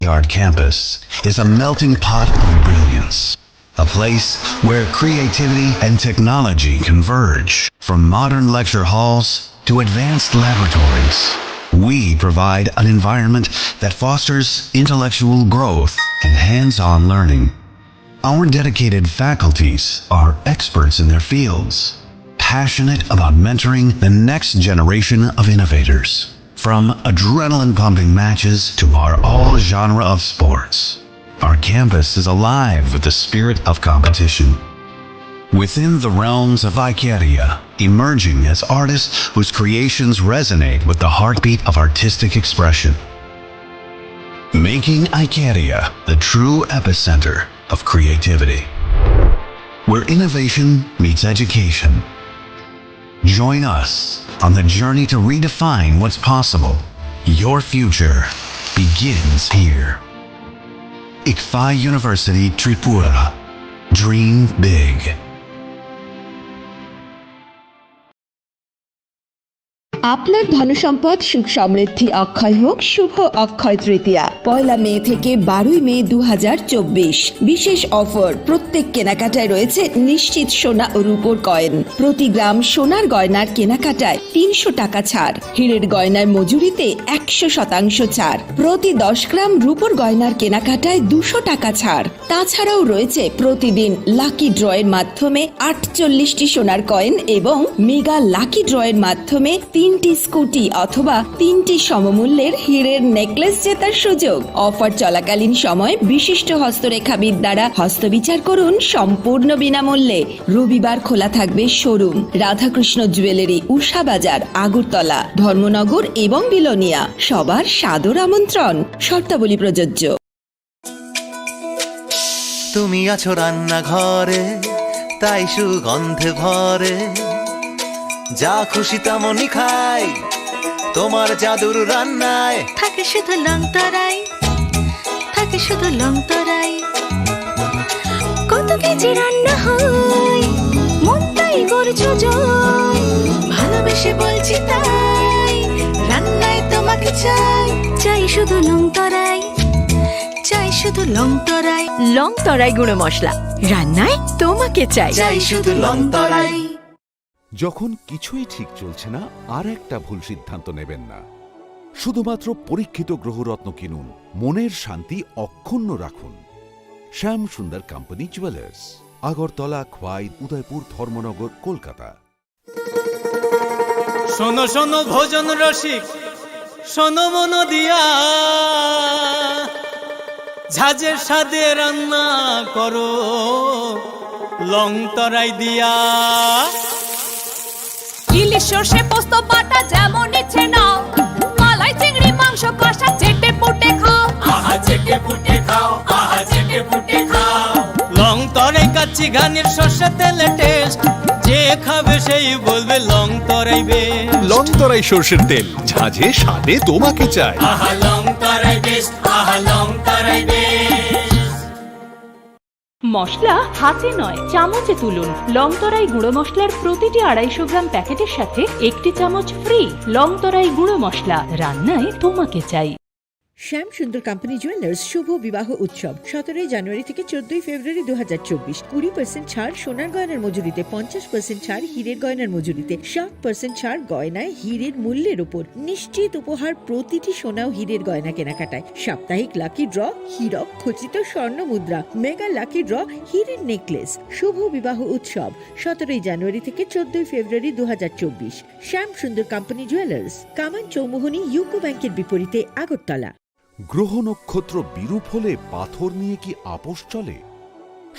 Yard campus is a melting pot of brilliance, a place where creativity and technology converge. From modern lecture halls to advanced laboratories, we provide an environment that fosters intellectual growth and hands-on learning. Our dedicated faculties are experts in their fields, passionate about mentoring the next generation of innovators. From adrenaline-pumping matches to our all-genre of sports, our campus is alive with the spirit of competition. Within the realms of Ikeria, emerging as artists whose creations resonate with the heartbeat of artistic expression. Making Ikeria the true epicenter of creativity, where innovation meets education. Join us on the journey to redefine what's possible. Your future begins here. ICFI University Tripura. Dream big. আপনার ধনসম্পদ সুখ সমৃদ্ধি অক্ষয় হোক শুভ অক্ষয় তৃতীয়া 1 মে থেকে 12 মে 2024 বিশেষ offer প্রত্যেক কেনাকাটায় রয়েছে নিশ্চিত সোনা ও রূপোর কয়েন প্রতি গ্রাম সোনার গয়নার কেনাকাটায় 300 টাকা ছাড় হীরের গয়নার মজুরিতে 100% ছাড় প্রতি 10 গ্রাম রূপোর গয়নার কেনাকাটায় 200 টাকা ছাড় তাছাড়াও রয়েছে প্রতিদিন লাকি ড্রয়ের মাধ্যমে 48টি সোনার কয়েন এবং মেগা লাকি ড্রয়ের মাধ্যমে 3টি স্কুটি অথবা 3টি সমমূল্যের হীরের নেকলেস জেতার সুযোগ অফার চলাকালীন সময় বিশিষ্ট হস্তরেখাবিদ দ্বারা হস্তবিচার করুন সম্পূর্ণ বিনামূল্যে রবিবার খোলা থাকবে শোরুম রাধাকৃষ্ণ জুয়েলারি উষা বাজার আগরতলা ধর্মনগর এবং বিলোনিয়া সবার সাদর আমন্ত্রণ শর্তাবলী প্রযোজ্য তুমি আছো রান্নাঘরে তাই সুগন্ধে ভরে যা খুশি তেমনই খাই তোমার জাদুর রান্নায় থাকে শুধু লংতরাই থাকে শুধু লংতরাই কত কেজি রান্না হয় মন তাই করছো জয় ভালোবেসে বলছি তাই রান্নায় তোমাকে চাই চাই শুধু লংতরাই চাই শুধু লংতরাই লংতরাই গুঁড়ো মশলা রান্নায় তোমাকে চাই চাই শুধু লংতরাই যখন কিছুই ঠিক চলছে না আর একটা ভুল সিদ্ধান্ত নেবেন না শুধুমাত্র পরীক্ষিত গ্রহরত্ন কিনুন মনের শান্তি অক্ষুণ্ণ রাখুন শ্যাম সুন্দর কোম্পানি জুয়েলার্স আগরতলা খোয়াই উদয়পুর ধর্মনগর কলকাতা শোনো শোনো ভোজন রসিক শোনো মন দিয়া ঝাঁঝের স্বাদে রান্না করো লং তরাই দিয়া ইলিশ সর্ষে পোস্ত বাটা যেমন ইচ্ছে নাও মালাই চিংড়ি মাংস কষা চেটে পুটে খাও আহা চেটে পুটে খাও আহা চেটে পুটে খাও লং তরাই কাচ্চি ঘানির সর্ষে তেলে টেস্ট যে খাবে সেই বলবে লং তরাই বেস্ট লং তরাই সর্ষের তেল ঝাঁঝে স্বাদে তোমাকে চাই আহা লং তরাই বেস্ট আহা লং তরাই বেস্ট মশলা হাতে নয় চামচে তুলুন লংতরাই গুঁড়ো মশলার প্রতিটি 250 গ্রাম প্যাকেটের সাথে 1টি চামচ ফ্রি লংতরাই গুঁড়ো মশলা রান্নায় তোমাকে চাই শ্যাম সুন্দর কোম্পানি জুয়েলার্স শুভ বিবাহ উৎসব 17 জানুয়ারি থেকে 14 ফেব্রুয়ারি 2024 20% ছাড় সোনার গয়নার মজুরিতে 50% ছাড় হীরের গয়নার মজুরিতে 60% ছাড় গয়নায় হীরের মূল্যের উপর নিশ্চিত উপহার প্রতিটি সোনা ও হীরের গয়না কেনাকাটায় সাপ্তাহিক লাকি ড্র হীরক খচিত স্বর্ণ মুদ্রা মেগা লাকি ড্র হীরের নেকলেস শুভ বিবাহ উৎসব 17 জানুয়ারি থেকে 14 ফেব্রুয়ারি 2024 শ্যাম সুন্দর কোম্পানি জুয়েলার্স কামান চৌমুহনী ইউকো ব্যাংকের বিপরীতে আগরতলা গ্রহ নক্ষত্র বিরূপ হলে পাথর নিয়ে কি আপোষ চলে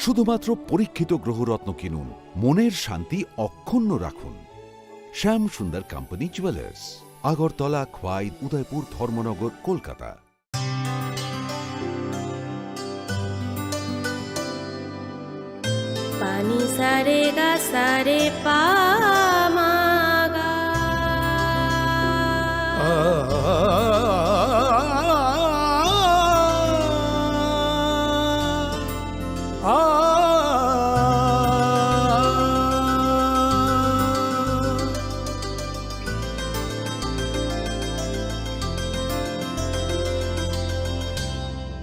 শুধুমাত্র পরীক্ষিত গ্রহরত্ন কিনুন মনের শান্তি অক্ষুণ্ণ রাখুন শ্যাম সুন্দর কোম্পানি জুয়েলার্স আগরতলা খোয়াই উদয়পুর ধর্মনগর কলকাতা পানি সারে গা সারে পা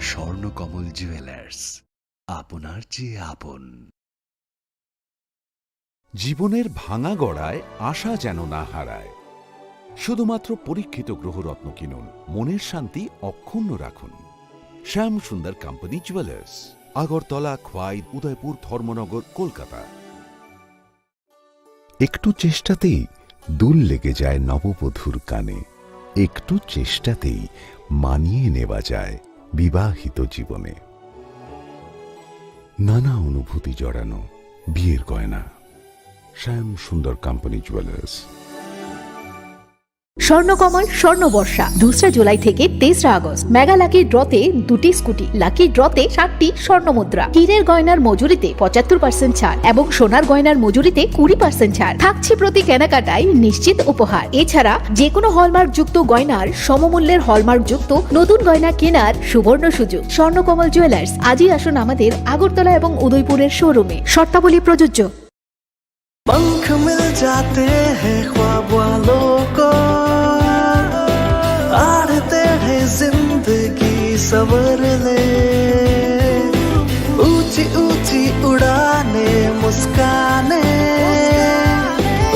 স্বর্ণকমল জুয়েলার্স, আপনার চেয়ে আপন। জীবনের ভাঙা গড়ায় আশা যেন না হারায়। শুধুমাত্র পরীক্ষিত গ্রহরত্ন কিনুন, মনের শান্তি অক্ষুণ্ণ রাখুন। শ্যাম সুন্দর কোম্পানি জুয়েলার্স, আগরতলা, খোয়াই, উদয়পুর, ধর্মনগর, কলকাতা। একটু চেষ্টাতেই দুল লেগে যায় নববধূর কানে, একটু চেষ্টাতেই মানিয়ে নেওয়া যায় বিবাহিত জীবনে। নানা অনুভূতি জড়ানো বিয়ের গয়না। শ্যাম সুন্দর কোম্পানি জুয়েলার্স। স্বর্ণকমল স্বর্ণবর্ষা 2 জুলাই থেকে 23 আগস্ট। মেগা লাকি ড্রতে 2টি স্কুটি, লাকি ড্রতে 7টি স্বর্ণমুদ্রা, হীরের গয়নার মজুরিতে 75% ছাড় এবং সোনার গয়নার মজুরিতে 20% ছাড় থাকছে প্রতি কেনাকাটায় নিশ্চিত উপহার। এছাড়া যে কোনো হলমার্ক যুক্ত গয়নার সমমূল্যের হলমার্ক যুক্ত নতুন গয়না কেনার সুবর্ণ সুযোগ। স্বর্ণকমল জুয়েলার্স, আজই আসুন আমাদের আগরতলা এবং উদয়পুরের শোরুমে। শর্তাবলী প্রযোজ্য। पंख मिल जाते हैं ख्वाब वालों को, आड़ते हैं जिंदगी सवर ले, ऊंची ऊंची उड़ाने मुस्काने,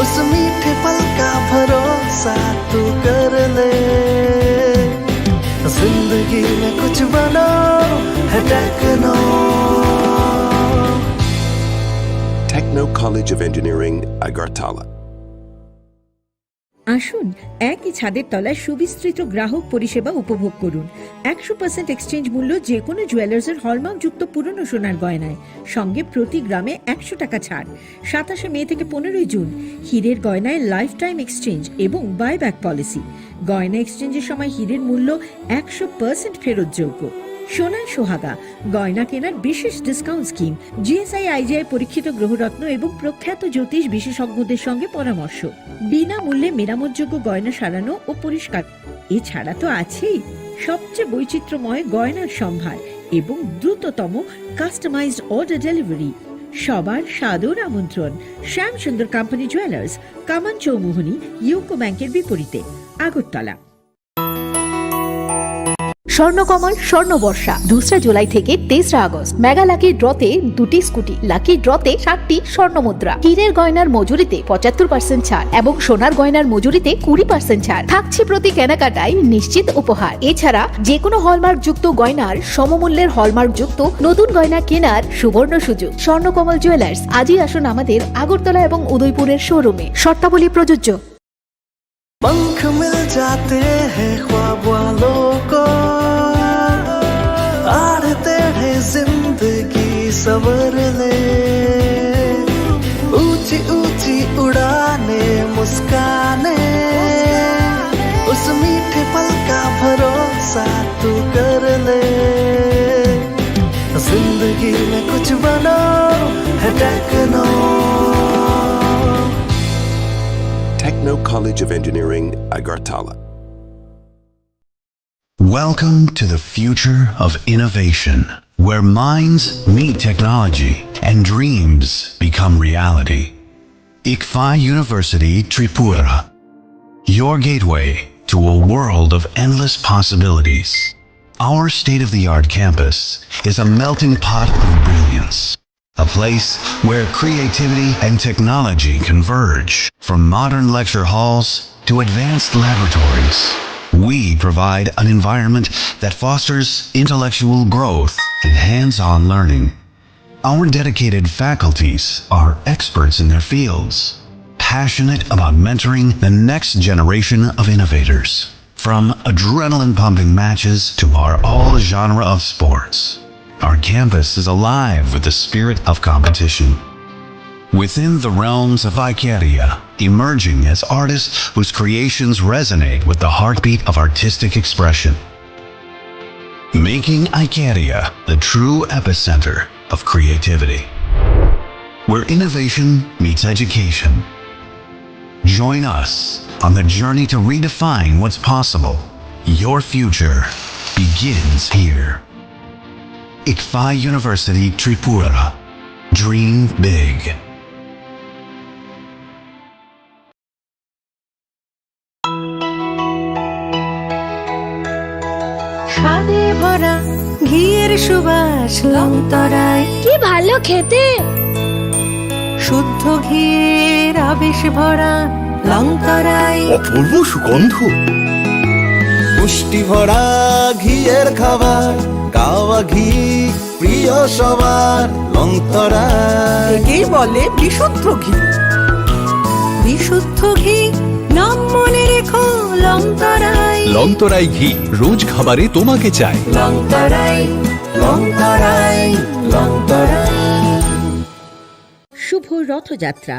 उस मीठे पल का भरोसा तू कर ले। जिंदगी में कुछ बनो है techno. Techno College of Engineering, Agartala. আসুন একই ছাদের তলায় সুবিস্তৃত গ্রাহক পরিষেবা উপভোগ করুন। 100% এক্সচেঞ্জ মূল্য যে কোনো জুয়েলার্সের হলমার্ক যুক্ত পুরনো সোনার গয়নায়, সঙ্গে প্রতি গ্রামে 100 টাকা ছাড়। 27 মে থেকে 15 জুন হীরের গয়নায় লাইফ টাইম এক্সচেঞ্জ এবং বাইব্যাক পলিসি। গয়না এক্সচেঞ্জের সময় হীরের মূল্য 100% ফেরতযোগ্য। সোনার সোহাগা গয়না কেনার বিশেষ ডিসকাউন্ট স্কিম, জিএসআই আইজিআই পরীক্ষিত গ্রহরত্ন এবং প্রখ্যাত জ্যোতিষ বিশেষজ্ঞদের সঙ্গে পরামর্শ, বিনামূল্যে মেরামতযোগ্য গয়না সারানো ও পরিষ্কার। এছাড়া তো আছেই সবচেয়ে বৈচিত্র্যময় গয়নার সম্ভার এবং দ্রুততম কাস্টমাইজড অর্ডার ডেলিভারি। সবার সাদর আমন্ত্রণ। শ্যাম সুন্দর কোম্পানি জুয়েলার্স, কামান চৌমুহনী, ইউকো ব্যাংকের বিপরীতে, আগরতলা। স্বর্ণকমল স্বর্ণবর্ষা 2 জুলাই থেকে 23 আগস্ট। মেগা লাকি ড্রতে 2টি স্কুটি, লাকি ড্রতে 7টি স্বর্ণমুদ্রা, হীরের গয়নার মজুরিতে 75% ছাড় এবং সোনার গয়নার মজুরিতে 20% ছাড় থাকছে প্রতি কেনাকাটায় নিশ্চিত উপহার। এছাড়া যে কোনো হলমার্ক যুক্ত গয়নার সমমূল্যের হলমার্ক যুক্ত নতুন গয়না কেনার সুবর্ণ সুযোগ। স্বর্ণকমল জুয়েলার্স, আজই আসুন আমাদের আগরতলা এবং উদয়পুরের শোরুমে। শর্তাবলী প্রযোজ্য। पंख मिल जाते हैं ख्वाब वालों को, आड़ते हैं जिंदगी सवर ले, ऊंची ऊंची उड़ाने मुस्काने, उस मीठे पल का भरोसा तू कर ले। जिंदगी में कुछ बनो है techno. Techno College of Engineering, Agartala. Welcome to the future of innovation, where minds meet technology and dreams become reality. ICFI University, Tripura. Your gateway to a world of endless possibilities. Our state-of-the-art campus is a melting pot of brilliance. A place where creativity and technology converge. From modern lecture halls to advanced laboratories, we provide an environment that fosters intellectual growth and hands-on learning. Our dedicated faculties are experts in their fields, passionate about mentoring the next generation of innovators. From adrenaline-pumping matches to our all-genre of sports, our campus is alive with the spirit of competition. Within the realms of Ikeria, emerging as artists whose creations resonate with the heartbeat of artistic expression. Making Ikeria the true epicenter of creativity, where innovation meets education. Join us on the journey to redefine what's possible. Your future begins here. ICFI University, Tripura. Dream big. স্বাদে ভরা ঘিয়ের সুবাস লংতরায় কি ভালো খেতে, শুদ্ধ ঘিয়ের আবেশ ভরা লংতরায় অপূর্ব সুগন্ধ, পুষ্টি ভরা ঘিয়ের খাবার, গাওয়া ঘি প্রিয় সবার, লংতরা একেই বলে বিশুদ্ধ ঘি। বিশুদ্ধ ঘি নাম মনে রেখো লংতরায়। লংতরাই ঘি রোজ খাবারে তোমাকে চাই। লংতরাই লংতরাই লংতরাই। শুভ রথযাত্রা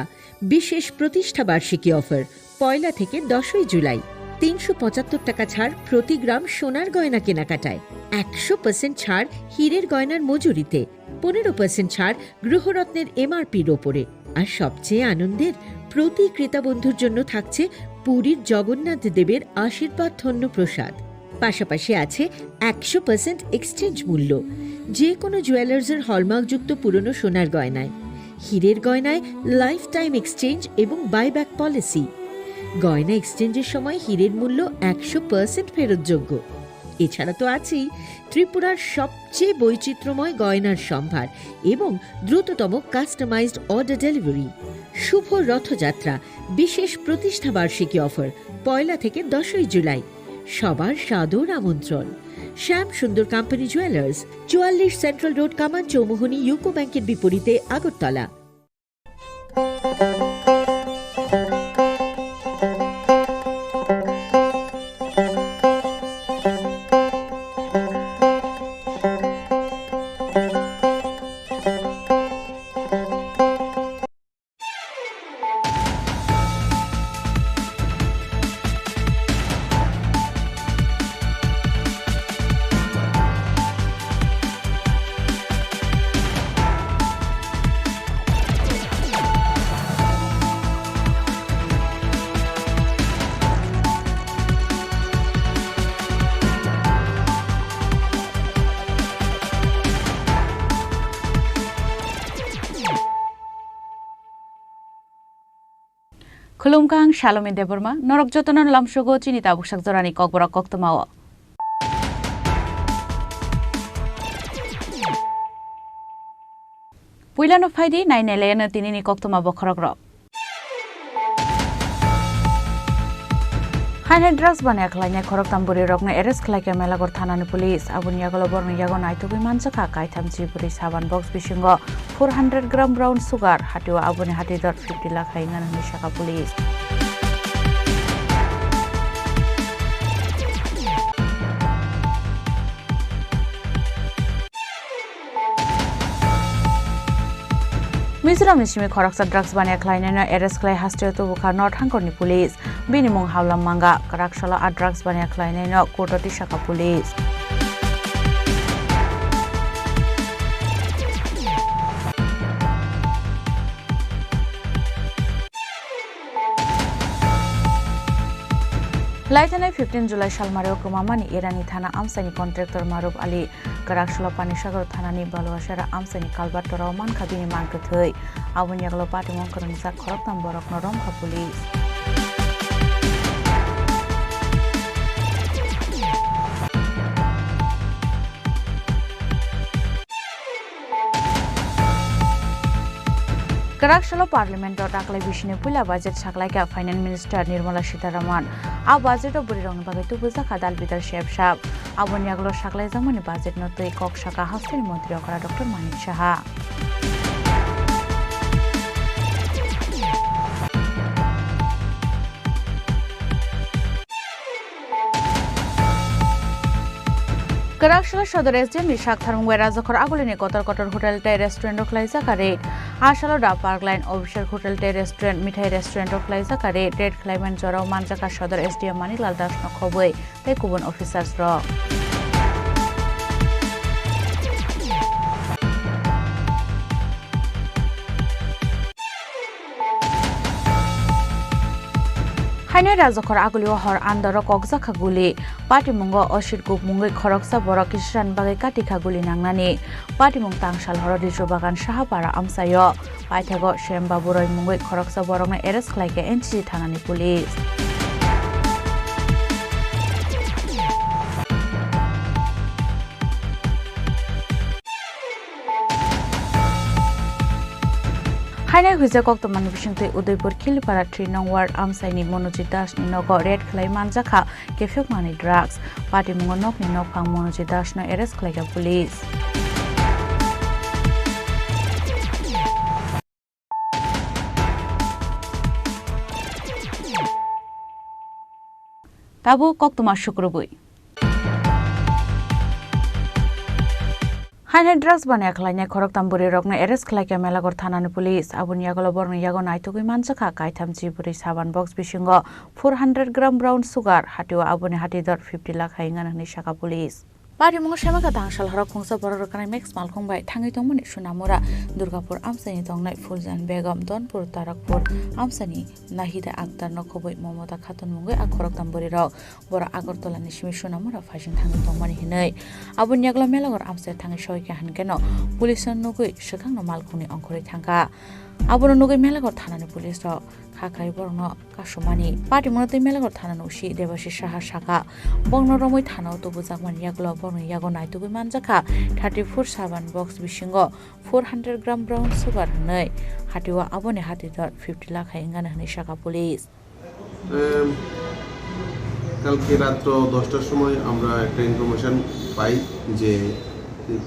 বিশেষ প্রতিষ্ঠা বার্ষিকী অফার 1 থেকে 10 জুলাই। 375 টাকা ছাড় প্রতি গ্রাম সোনার গয়না কেনাকাটায়, 100% ছাড় হীরের গয়নার মজুরিতে, 15% ছাড় গ্রহরত্নের MRPর ওপরে। আর সবচেয়ে আনন্দের, প্রতি ক্রেতা বন্ধুর জন্য থাকছে পুরীর জগন্নাথ দেবের আশীর্বাদ ধন্য প্রসাদ। পাশাপাশি আছে 100% এক্সচেঞ্জ মূল্য যে কোনো জুয়েলার্সের হলমার্কযুক্ত পুরনো সোনার গয়নায়, হীরের গয়নায় লাইফ টাইম এক্সচেঞ্জ এবং বাইব্যাক পলিসি। গয়না এক্সচেঞ্জের সময় হীরের মূল্য 100% ফেরতযোগ্য। এছাড়া তো আছেই ত্রিপুরার সবচেয়ে বৈচিত্র্যময় গয়নার সম্ভার এবং দ্রুততম কাস্টমাইজড অর্ডার ডেলিভারি। শুভ রথযাত্রা বিশেষ প্রতিষ্ঠা বার্ষিকী অফার 1 থেকে 10 জুলাই। সবার সাদর আমন্ত্রণ। শ্যাম সুন্দর কোম্পানি জুয়েলার্স, 44 সেন্ট্রাল রোড, কামান চৌমুহনী, ইউকো ব্যাংকের বিপরীতে, Agartala. Khulumkang Shalom Deborma, Norok Jotonon Lamshogo, Chinita Bushak Zorani Kokbora Koktomao. Puilano Faidi, 9 Elena Tinini Koktoma Bokorogro. Haine drugs banek line Korok Tamburi Rogna Eres like a Melagor Tanani police, Abun Yagoloborn Yagon Aitobi Mansaka, Kaitam Chipuri Savan box Bishingo, 400 gram brown sugar, Hatua Abun Hatidor 50 lakh Hainan Mishaka police. Mizoram Nishimi Koraksa drugs banek line and Eres Clay has to Buka North Hankoni police. Binimung Hawlam Manga, Karakshala at drugs banek line and Kototi Shaka police. Laitane 15 July Shalmario Kumamani Irani Thana Amsani contractor Maruf Ali Karakshala Panishagar Thanani Balwashara Amsani Kalbato Roman Kabini Mankathoi Awun Yaglo Pati Monkaransa Koroktam Borok Noromka police. Karakshala Parliament Akla Bishne Pula budget Shaklaika Finance Minister Nirmala Sitharaman. A budget of Burirong Bagatu Buza Kadal Peter Shep Shap. Abun Yaglo Shaklai Zamani budget not to Kok Shaka Hostel Montreal Dr. Manik Shaha. Karakshala Shodor SDM Mishak Tharmwe Razakor Agulini Kotar Kotar Hotel Tay Restaurant of Liza Kare, Ashalo Da Park Line Obishar Hotel Tay Restaurant, Mithai Restaurant of Liza Kare, Red Clement Joro Manjaka Shodor SDM Manilal Dash Nokobwe, Tay Kubun officers raw. Haine Razakor Agulio Hor Andoro Kokzaka Guli, Party Mungo Oshir Guk Mungi Koroksa Borokishan Bagakati Kaguli Nangani, Party Mungtang Shal Horodijo Bagan Shahapara Amsayo, Paitago Shemba Buroi Mungi Koroksa Borona Eres like NC Tanani police. হাইনাই হুইজা কক্তমান বিশিংতে উদয়পুর খিলিপাড়া 3 নং ward আমসাইনি মনোজিৎ দাসনি নগ raid খ্লাই মানজাখা কেফেকমানি drugs পাটিমুঙ্গ নকনি নকফাং মনোজিৎ দাসনো এরেস্ট খ্লাইকা পুলিশ তাবু কক্তমা শুক্রবই হাইনাই ড্রাগস বানিয়া খালাইনাय খরক তাম্বুরি রকনা এরেস্ট খালাইকা মেলাগড় থানানি পুলিশ আবুনি ইয়াগল বরং ইয়াগো নাইতুগি মানজাখা কাইথাম জিবুরি সাবান বক্স বিসিঙ্গ 400 গ্রাম ব্রাউন সুগার হাটিও আবুনি হাটি দর 50 লাখ হাইঙ্গান হনি শাখা পুলিশ পারিমুঙ্গ সেমাকা দাংশাল হরক খুংসা বড় রকনাय মেক্স মালখংবাই থাঙ্গি তংমনি সুনামুরা দুর্গাপুর আমসানি তংনাय ফুলজান বেগম দনপুর তারকপুর আমসানি নাহিদা আক্তার নখবই মমতা খাতুন মুঙ্গৈ আখরক তাম্বুরি রক বড় আগরতলানি সিমি সুনামুরা ফাইজিং থাঙ্গি তংমনি হিनै আবুনি ইয়াগল মেলাগড় আমসাই থাঙ্গি সয়কে হানকেন পুলিশন নগৈ সেখাংনো মালখংনি অংখरै থাঙ্গা আবুনো নগৈ মেলাগড় থানানি পুলিশ রক খাখাই বর্ণ কাশুমানি পাটিমুনতে মেলাগড় থানা নৌসি দেবাশিস সাহা শাখা বর্ণ রমৈ থানাও তবু জাকমান ইয়াগল বর্ণ ইয়াগো নাইতুগৈ মানজাখা 34 সাবান বক্স বিসিঙ্গ 400 গ্রাম ব্রাউন সুগার হनै হাটিও আবনে হাতি দর 50 লাখ হাইঙ্গান হनै শাখা পুলিশ কালকে রাত্র 10টার সময় আমরা একটা ইনফরমেশন পাই যে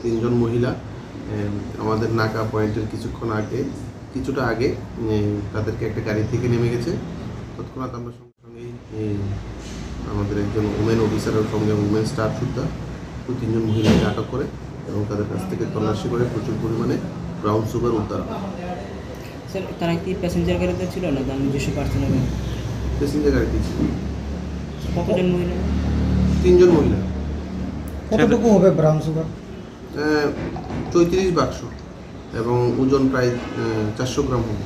তিনজন মহিলা আমাদের নাকা পয়েন্টের কিছুটা আগে তাদেরকে একটা গাড়ি থেকে নেমে গেছে। তৎক্ষণাৎ আমরা সঙ্গে সঙ্গেই আমাদের একজন ওমেন অফিসারের সঙ্গে ওমেন স্টাফ সুদ্ধা তিনজন মহিলাকে আটক করে এবং তাদের কাছ থেকে তল্লাশি করে প্রচুর পরিমাণে ব্রাউন সুগার উদ্ধার হয়। স্যার তারা কি প্যাসেঞ্জার গাড়িতে ছিল না তার নিজস্ব পার্সোনাল প্যাসেঞ্জার গাড়িতে ছিল? কতজন মহিলা? তিনজন মহিলা। কতটুকু হবে ব্রাউন সুগার? 34 বাক্স এবং ওজন প্রায় 400 গ্রাম হবে।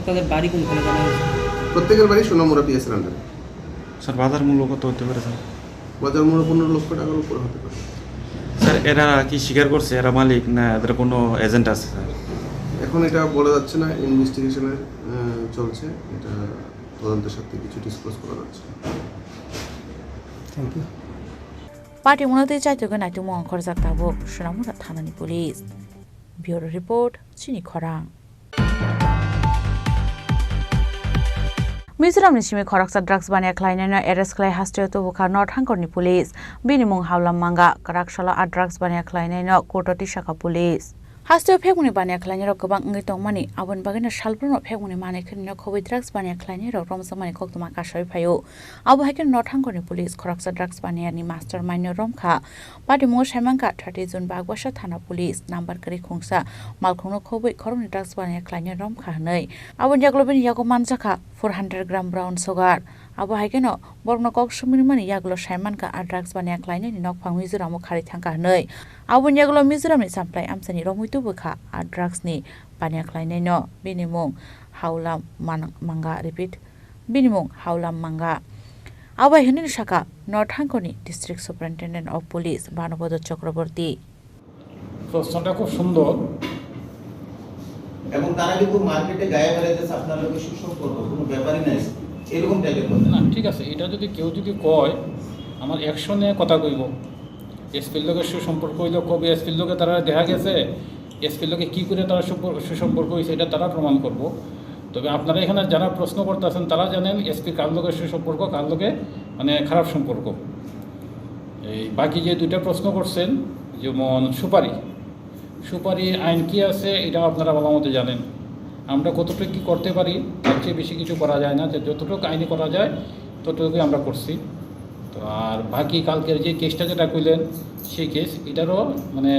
তাদের বাড়ি কোনখানে জানা হয়েছে? প্রত্যেকের বাড়ি সোনামুড়া পিএসের আন্ডারে। স্যার বাজার মূল্য কত হতে পারে স্যার? বাজার মূল্য 15 লক্ষ টাকার উপরে হতে পারে। স্যার এরা কি স্বীকার করছে এরা মালিক না এদের কোনো এজেন্ট আছে স্যার? এখন এটা বলা যাচ্ছে না, ইনভেস্টিগেশনের চলছে, এটা তদন্তের সাথে কিছু ডিসক্লোজ করা যাচ্ছে। Thank you. পাটিমুনতে চাইতুগৈ নাইতুমু অংখর জাকতাবো সুনামুরা থানানি পুলিশ। ব্যুরো রিপোর্ট চিনি খরাং। মিজোরামনি সিমি খরকসা ড্রাগস বানিয়া খ্লাইনাयनो एरेस्ट ख्लाय हास्टेव तबुखा नर्थ हांगरनि पुलिस बिनिमुं हावलाम मांगा कराकसला आ ड्रागस बानिया ख्लायनायनो कोटति शाखा पुलिस हास्टेव फेगमुनि बानिया ख्लायनाय गोबां अंगै दंमानि आबन बागैनो सालब्रनो फेगमुनि माने खिनो खबै ड्रागस बानिया ख्लायनाय रमसमानि खक्तमा कासय फायो आबो हायके नर्थ हांगरनि पुलिस खरकसा ड्रागस बानियानि मास्टर माइनो रमखा पाटिमुं सायमांका 30 जुन बागवासा थाना पुलिस नाम्बार करि खुंसा मालखौनो खबै खरनि ड्रागस बानिया ख्लायनाय रमखा हनै आबन याग्लोबिन यागो मानजाखा 400 ग्राम ब्राउन सुगार आबो हायकेनो बरनो कक सुमिरमानि याग्लो सायमानका आ ड्रागस बानिया ख्लायनायनि नकफां मिजोरामो खारि थांका हनै आबो याग्लो मिजोरामनि सामप्लाय आमसानि रमैतु बोखा आ ड्रागसनि बानिया ख्लायनायनो बिनिमुं हावलाम मांगा रिपिट बिनिमुं हावलाम मांगा आबो हिनि शाखा नर्थ हांगरनि डिस्ट्रिक्ट सुपारिनटेन्डेंट अफ पुलिस बानपद चक्रवर्ती। প্রশ্নটা খুব সুন্দর এবং তারা কিন্তু মার্কেটে গায়ে বেড়াইতেছে আপনার লোকের সুসম্পর্ক কোনো ব্যাপারই নাই এরকম টাইপের কথা না। ঠিক আছে, এটা যদি কেউ যদি কয় আমার অ্যাকশনে কথা কইব, এসপির লোকের সুসম্পর্ক হইলেও কবে এসপির লোকে তারা দেখা গেছে এসপির লোকে কী করে তারা সুসম্পর্ক হয়েছে এটা তারা প্রমাণ করব। তবে আপনারা এখানে যারা প্রশ্ন করতেছেন তারা জানেন এসপি কার লোকের সুসম্পর্ক কার লোকে মানে খারাপ সম্পর্ক। এই বাকি যে দুইটা প্রশ্ন করছেন যেমন সুপারি আইন কি আছে এটা আপনারা ভালো মতো জানেন। আমরা কতটুকু কী করতে পারি তার চেয়ে বেশি কিছু করা যায় না, যে যতটুকু আইনে করা যায় ততটুকুই আমরা করছি। তো আর বাকি কালকের যে কেসটা যেটা কইলেন সেই কেস এটারও মানে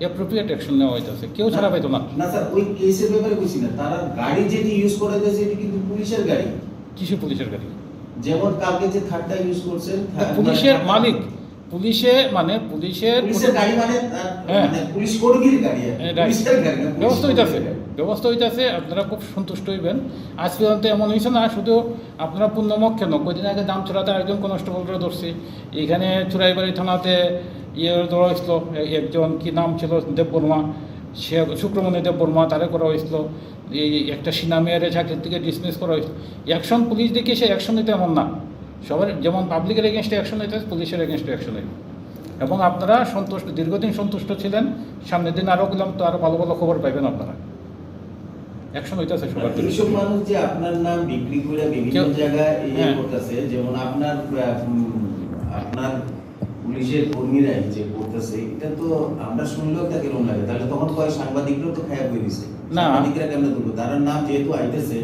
অ্যাপ্রোপ্রিয়েট অ্যাকশন নেওয়া হইতেছে, কেউ ছাড়া পাইতো না। না স্যার ওই কেসের ব্যাপারে কইছি না, তারা গাড়ি যেটি ইউজ করে দিয়েছে এটি কিন্তু পুলিশের গাড়ি। কিছু পুলিশের গাড়ি যেমন কালকে যে থার্ডটা ইউজ করছেন পুলিশের মালিক পুলিশের গাড়ি মানে পুলিশ কর্মীর গাড়ি ব্যবস্থা হইতেছে। আপনারা খুব সন্তুষ্ট হইবেন। আজ পর্যন্ত এমন হয়েছে না শুধু আপনারা পূর্ণমক কেন কদিন আগে দাম চড়াতে একজন কনস্টেবলরা ধরছি, এখানে চুরাইবাড়ি থানাতে ধরা হয়েছিল একজন কি নাম ছিল দেববর্মা, সে শুক্রমণি দেববর্মা তারে করা হয়েছিল। এই একটা সিনা মেয়ের চাকরির থেকে ডিসমিস করা হয়েছিল। অ্যাকশন পুলিশ দেখে সে অ্যাকশন নিতে এমন না, সবার যেমন পাবলিকের এগেনস্টে অ্যাকশন নিতে পুলিশের এগেনস্টে অ্যাকশন নেবে। এবং আপনারা দীর্ঘদিন সন্তুষ্ট ছিলেন, সামনের দিন আরও গেলাম তো আরও ভালো ভালো খবর পাইবেন আপনারা। অ্যাকশন হইতেছে সবার এইসব মানুষ যে আপনার নাম বিক্রি করে বিভিন্ন জায়গায় করতেছে, যেমন আপনার পুলিশের কর্মীরাই যে করতেছে, এটা তো আমরা শুনলেও তা কেমন লাগে। তাহলে তখন কয় সাংবাদিকরাও তো খায়া হয়ে দিছে, সাংবাদিকরা কেমন তুলবো? তার নাম যেহেতু আইতেছে,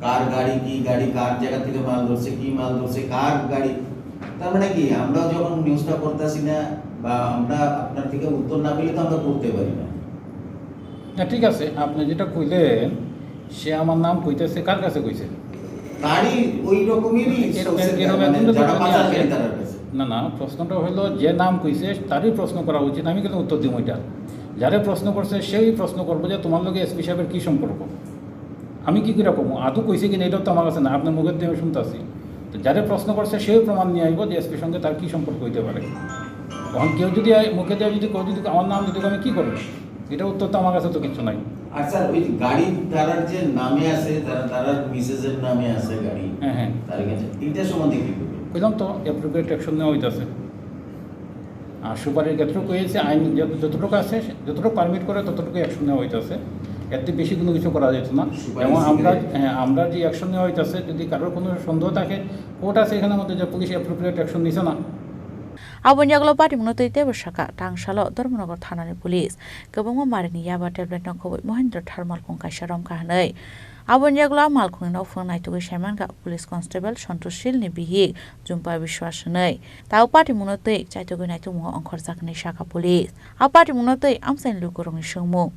কার গাড়ি, কি গাড়ি, কার জায়গা থেকে মাল ধরছে, কি মাল ধরছে, কার গাড়ি, তার মানে কি আমরা যখন নিউজটা করতেছি না বা আমরা আপনার থেকে উত্তর না পেলে তো আমরা করতে পারি না। ঠিক আছে, আপনি যেটা কইলেন সে আমার নাম কইতেছে, কার কাছে কইছে? তারই ওই রকমেরই না, প্রশ্নটা হলো যে নাম কইছে তারই প্রশ্ন করা উচিত, আমি কিন্তু উত্তর দিব ওইটা। যারা প্রশ্ন করছে সেই প্রশ্ন করবো যে তোমার লগে এসপি সাহেবের কী সম্পর্ক, আমি কি রকম আদৌ কইছে কিনা এটাও তো আমার কাছে না, আপনার মুখের দিয়ে আমি শুনতেছি। তো যারা প্রশ্ন করছে সেই প্রমাণ নিয়ে আইব যে এসপির সঙ্গে তার কী সম্পর্ক হইতে পারে। তখন কেউ যদি মুখে দেওয়া যদি আমার নাম যদি আমি কী করবো, এটা উত্তর তো আমার কাছে তো কিছু নাই। আর স্যার ওই গাড়ি তারার যে নামে আছে, তারার মিসেসের নামে আছে গাড়ি, হ্যাঁ তার কাছে এইটা সম্বন্ধে কি করবে? কইলাম তো অ্যাপ্রোপ্রিয়েট অ্যাকশন নেওয়া হইতেছে। আর সুপারির ক্ষেত্রেও কয়েছে আইন যতটুকু আছে, যতটুকু পারমিট করে ততটুকু অ্যাকশন নেওয়া হইতেছে, এর থেকে বেশি কোনো কিছু করা যেত না। এবং আমরা যে অ্যাকশন নেওয়া হইতেছে, যদি কারোর কোনো সন্দেহ থাকে, কোর্ট আছে এখানের মধ্যে যে পুলিশ অ্যাপ্রোপ্রিয়েট অ্যাকশন নিছে না। Abonyaglo party munotite bashaka tangshalo Dharmanagar thanani police gabangma marini yaba tablet nokhobai Mohindra thermal kongkai sharam kahnai Abonyaglo malkhung no phone nai tugai shaman ga police constable Santoshil ni bihi jumpa bishwas nei tau party munote chaitogai nai tumo angkhor jakni shaka police a party munote amsain lukurong shongmu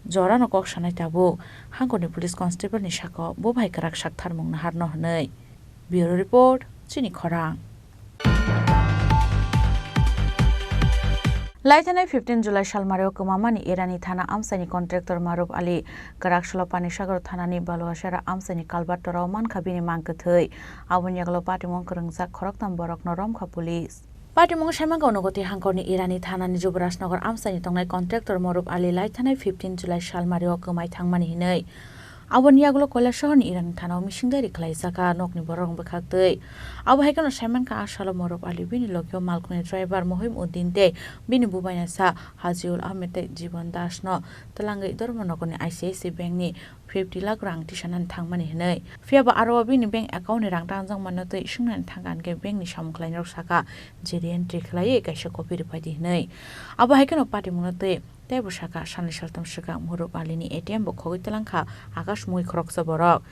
jora no kok sanai tabu hangoni police constable ni shaka bo bhai karak shak tharmung na harno hnei bureau report chini khorang লাইথানায় 15 July সালমারেও কুমামানি ইরানি থানা আমসানি contractor Maruf Ali কারাকশলা পানিসাগর থানানি বালুয়াসারা আমসানি কালবাট্টরাও মানখাবিনি মাংকথৈ আবনিয়াগলো পাটিমং করংজাক খরকতাম বরক নরমখা police পাটিমং সামাঙ্গ অনুগতি হাঙ্করনি Irani থানানি Jubarajnagar আমসানি তংনাই contractor Maruf Ali লাইথানায় 15 July সালমারেও কুমাই থাংমানি হিनै Abonyaglo Koilashahorni Iran Thana Mishingdari Klaisaka Nokni Borong Bakhaktei Abhaikano Shamanka Ashalo Morop Ali Bini Lokyo Malkuni driver Mohim Udinte Bini Bubainasa Haziul Ahmed Jiban Dashno Talangai Dormonokoni ICIC Bank ni 50 lakh rang tishanan thangmani hinai fiaba arwa bini bank account ni rang tangjang manotei shungnan thangan ge bank ni samkhlain rok saka jeri entry khlai kaisa copy ripaidi hinai aba haikano party munotei tebo saka sani saltam saka Morop Ali ni ATM bo khogoi talangkha akash mui khoroksa borok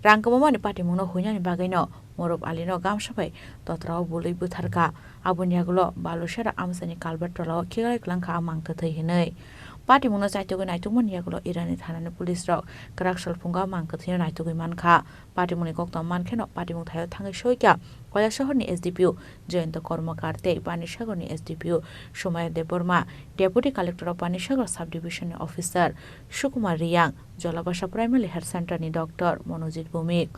rangkabamani party muno huinani bagaino Morop Ali no gamsabai totrao boloi butharka abonyaglo balushara amsani kalbatralo khigai klangkha amangthai hinai Party muno chaitogoi naitugmon yaglo Irani thanani police rok karakshal punga mangkathina naitugoi mankha party muni kokta mankheno party mung thayo thangai soikya Koilashahorni SDPO Jayanta Kormakarte Panisagorni SDPO Shumay Deborma Deputy Collector of Panisagor Subdivision Officer Sukumar Riyang Jolabasha Primary Health Center ni Dr. Monojit Bhumik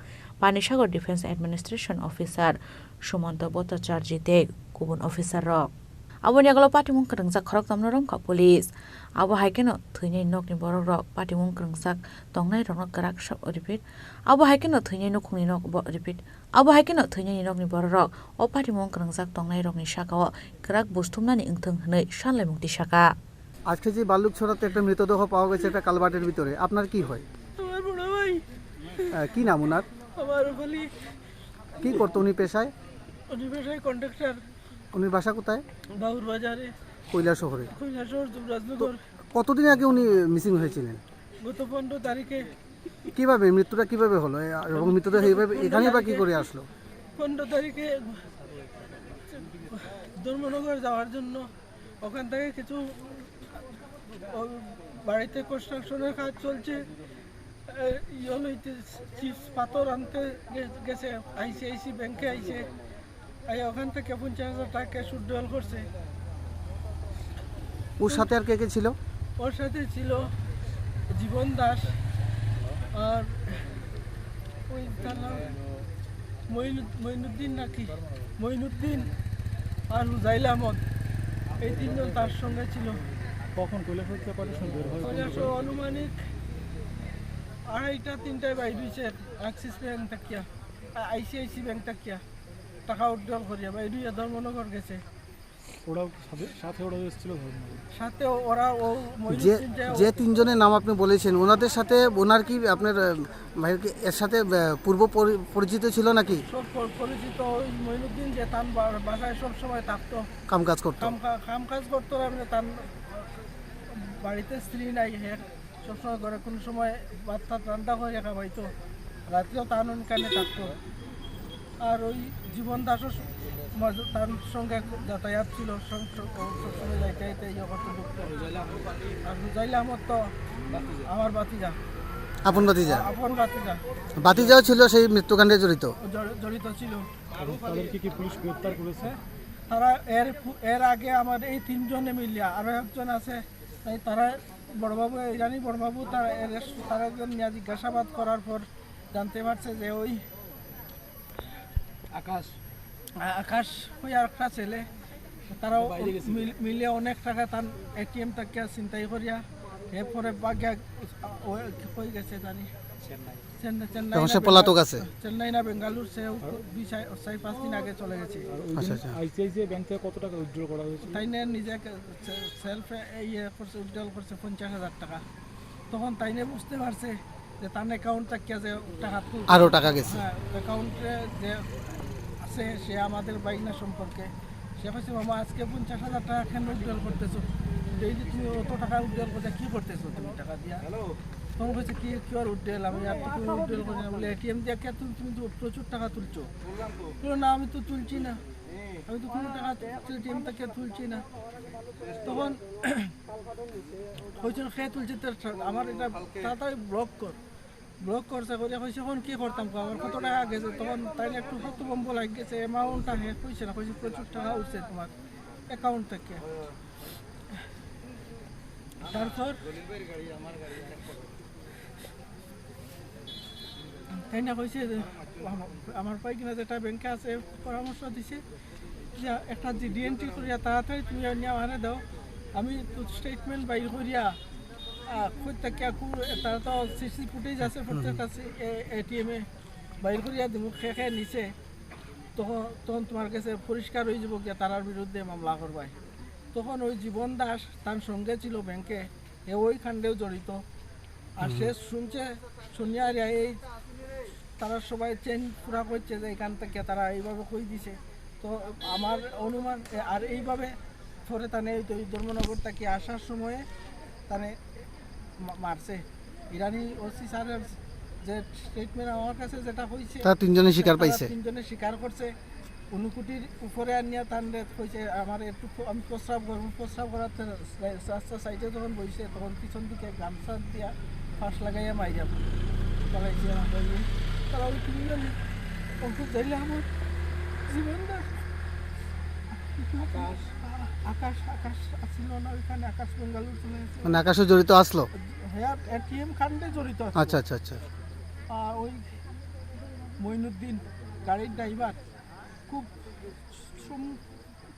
Panisagor Defense Administration Officer Shumanta Bhattacharya Deg Kubun Officer rok Abonyaglo party mung krengsak khorok tamno romkha police abo haikeno thuinai nokni borok rok party mung krengsak tongnai rok karak sab repeat abo haikeno thuinai nokni nok repeat abo haikeno thuinai nokni borok rok o party mung krengsak tongnai rokni sakao karak bustumnani ingthung hnei sanlai mukti saka আজকে যে বালুকছড়াতে একটা মৃতদেহ পাওয়া গেছে একটা কালবাটের ভিতরে আপনার কি হয় আমার বড় ভাই কি নাম ওনার আমার বলি কি করতো উনি পেশায় কন্ট্রাক্টর উনি বাসা কোথায় বাউর বাজারে কৈলাসহরে কৈলাসহর যুবরাজনগর কতদিন আগে উনি মিসিং হয়েছিলেন গত 15 তারিখে কিভাবে মৃত্যুটা কিভাবে হলো এবং মৃতদেহ এইভাবে এখানে বা কি করে আসলো 15 তারিখে ধর্মনগর যাওয়ার জন্য ওখান থেকে কিছু বাড়িতে কনস্ট্রাকশনের কাজ চলছে চিপস পাথর আনতে গেছে আইসিআইসি ব্যাংকে আইছে ওখান থেকে 50,000 টাকা ক্যাশ উইথড্রল করছে ওর সাথে আর কে কে ছিল ওর সাথে ছিল জীবন দাস আর ওই মঈনুদ্দিন নাকি মঈনুদ্দিন আর হুজাইল আহমদ এই তিনজন তার সঙ্গে ছিল কখন কৈলাসহর পার্টিশন বের হয় কৈলাসহর অনুমানিক 2:30-3টায় বাইর হইছে অ্যাক্সিস ব্যাংক তাকিয়া আইসিআইসি ব্যাংক তাকিয়া টাকা উইথড্রল করিয়া বাইর হইয়া ধর্মনগর গেছে সাথে ওরা ও যে মইনুদ্দিন যে তিনজনের নাম আপনি বলেছেন ওনাদের সাথে ওনার কি আপনার ভাইয়ের কি এর সাথে পূর্ব পরিচিত ছিল নাকি? সব পরিচিত ওই মইনুদ্দিন যে তার বাসায় সব সময় থাকতো, কাম কাজ করতো। কাম কাজ করতো, আমি তার বাড়িতে স্ত্রী নাই, হ্যাঁ সবসময় ঘরে কোনো সময় ভাত টাত রান্না করে রাখা হয়তো, রাত্রেও তার কানে থাকতো। আর ওই জীবন দাসও তার সঙ্গে যাতায়াত ছিল, সবসময় যাইতে যাইতে ইয়ে করতে ঢুকতো। আর রুজাইল আহমদ তো আমার বাতিজা, আপন ভাতিজা। আপন বাতিজা, ভাতিজাও ছিল সেই মৃত্যুকাণ্ডে জড়িত। জড়িত ছিল। তাদেরকে কি পুলিশ গ্রেফতার করেছে? তারা এর আগে আমার এই তিনজনে মিলিয়া আরো একজন আছে, তাই তারা বড়বাবু ইরানি বড়বাবু তারা একজন নিয়ে জিজ্ঞাসাবাদ করার পর জানতে পারছে যে ওই আকাশ ওই আর একটা ছেলে, তারাও মিলে অনেক টাকা তার এটিএম থেকে চিন্তাই করিয়া এরপরে বাগিয়া হয়ে গেছে জানি চেন্নাই না বেঙ্গালুর, সে 4-5 দিন আগে চলে গেছে। আইসিআইসিআই ব্যাংক থেকে কত টাকা উইথড্র করা হয়েছে? তাই নিয়ে নিজে সেলফে করছে, উইথড্রল করছে 50,000 টাকা। তখন তাই নিয়ে বুঝতে পারছে যে তার অ্যাকাউন্ট থেকে যে টাকা আরও টাকা গেছে, অ্যাকাউন্টে যে আছে সে আমাদের বাইনা সম্পর্কে। সে বলছে মামা আজকে 50,000 টাকা কেন উইথড্রল করতেছো, এই যে তুমি অত টাকা উইথড্রল করতে কী করতেছো তুমি টাকা দিয়া? তখন বলছে কি আর উইথড্রল, আমি আর তো তুমি উইথড্রল করি না। বলে এটিএম দিয়ে কে তুমি তো প্রচুর টাকা তুলছো? না আমি তো তুলছি না, আমি তো কোনো টাকা এটিএম থেকে তুলছি না। তখন হয়েছিল খেয়ে তুলছে, আমার এটা তাড়াতাড়ি ব্লক করছে করে হয়েছে। এখন কী করতাম, আমার কত টাকা গেছে? তখন তাই একটু হতভম্ব লাগে গেছে, অ্যামাউন্টটা হেক হয়েছে না, হয়েছে প্রচুর টাকা উঠছে তোমার অ্যাকাউন্ট থেকে। তারপর তাই না হয়েছে আমার পাই কিনা যেটা ব্যাংকে আছে পরামর্শ দিছে যে একটা জিডি এন্ট্রি করিয়া তাড়াতাড়ি তুমি নেওয়া দাও, আমি স্টেটমেন্ট বাইর করিয়া তারা তো সিসি ফুটেজ আছে প্রত্যেকটা এটিএমে বাইর করিয়া দিব, খেয়ে নিছে। তখন তোমার কাছে পরিষ্কার হয়ে যাব গিয়া তারার বিরুদ্ধে মামলা করবাই। তখন ওই জীবন দাস তার সঙ্গে ছিল ব্যাংকে, ওই কাণ্ডেও জড়িত। আর সে শুনিয়া এই তারা সবাই চেন পুরা করছে যে এখান থেকে তারা এইভাবে কই দিছে। তো আমার অনুমান আর এইভাবে পরে তানে ওই ধর্মনগর থেকে আসার সময়ে তানে মারছে। ইরানি ওসি স্যারের যে স্টেটমেন্ট আমার কাছে যেটা হয়েছে, তারা তিনজনে স্বীকার পাইছে, তিনজনে স্বীকার করছে। অনুকুটির উপরে আনিয়া তান্ডে হয়েছে আমার একটু আমি প্রস্রাব করবো, প্রস্রাব করাতে রাস্তা সাইডে যখন বইছে তখন পিছন দিকে গামছা দিয়া ফাঁস লাগাইয়া মাইরা লাগাইছে। তারা ওই তিনজনে ওষুধ ধরলে আমার জীবন আকাশ আসছিল না ওইখানে, আকাশ বেঙ্গালুর চলে গেছে। মানে আকাশও জড়িত আসলো, হ্যাঁ এটিএম কাণ্ডে জড়িত। আচ্ছা আচ্ছা আচ্ছা। আর ওই মইনুদ্দিন গাড়ির ড্রাইভার খুব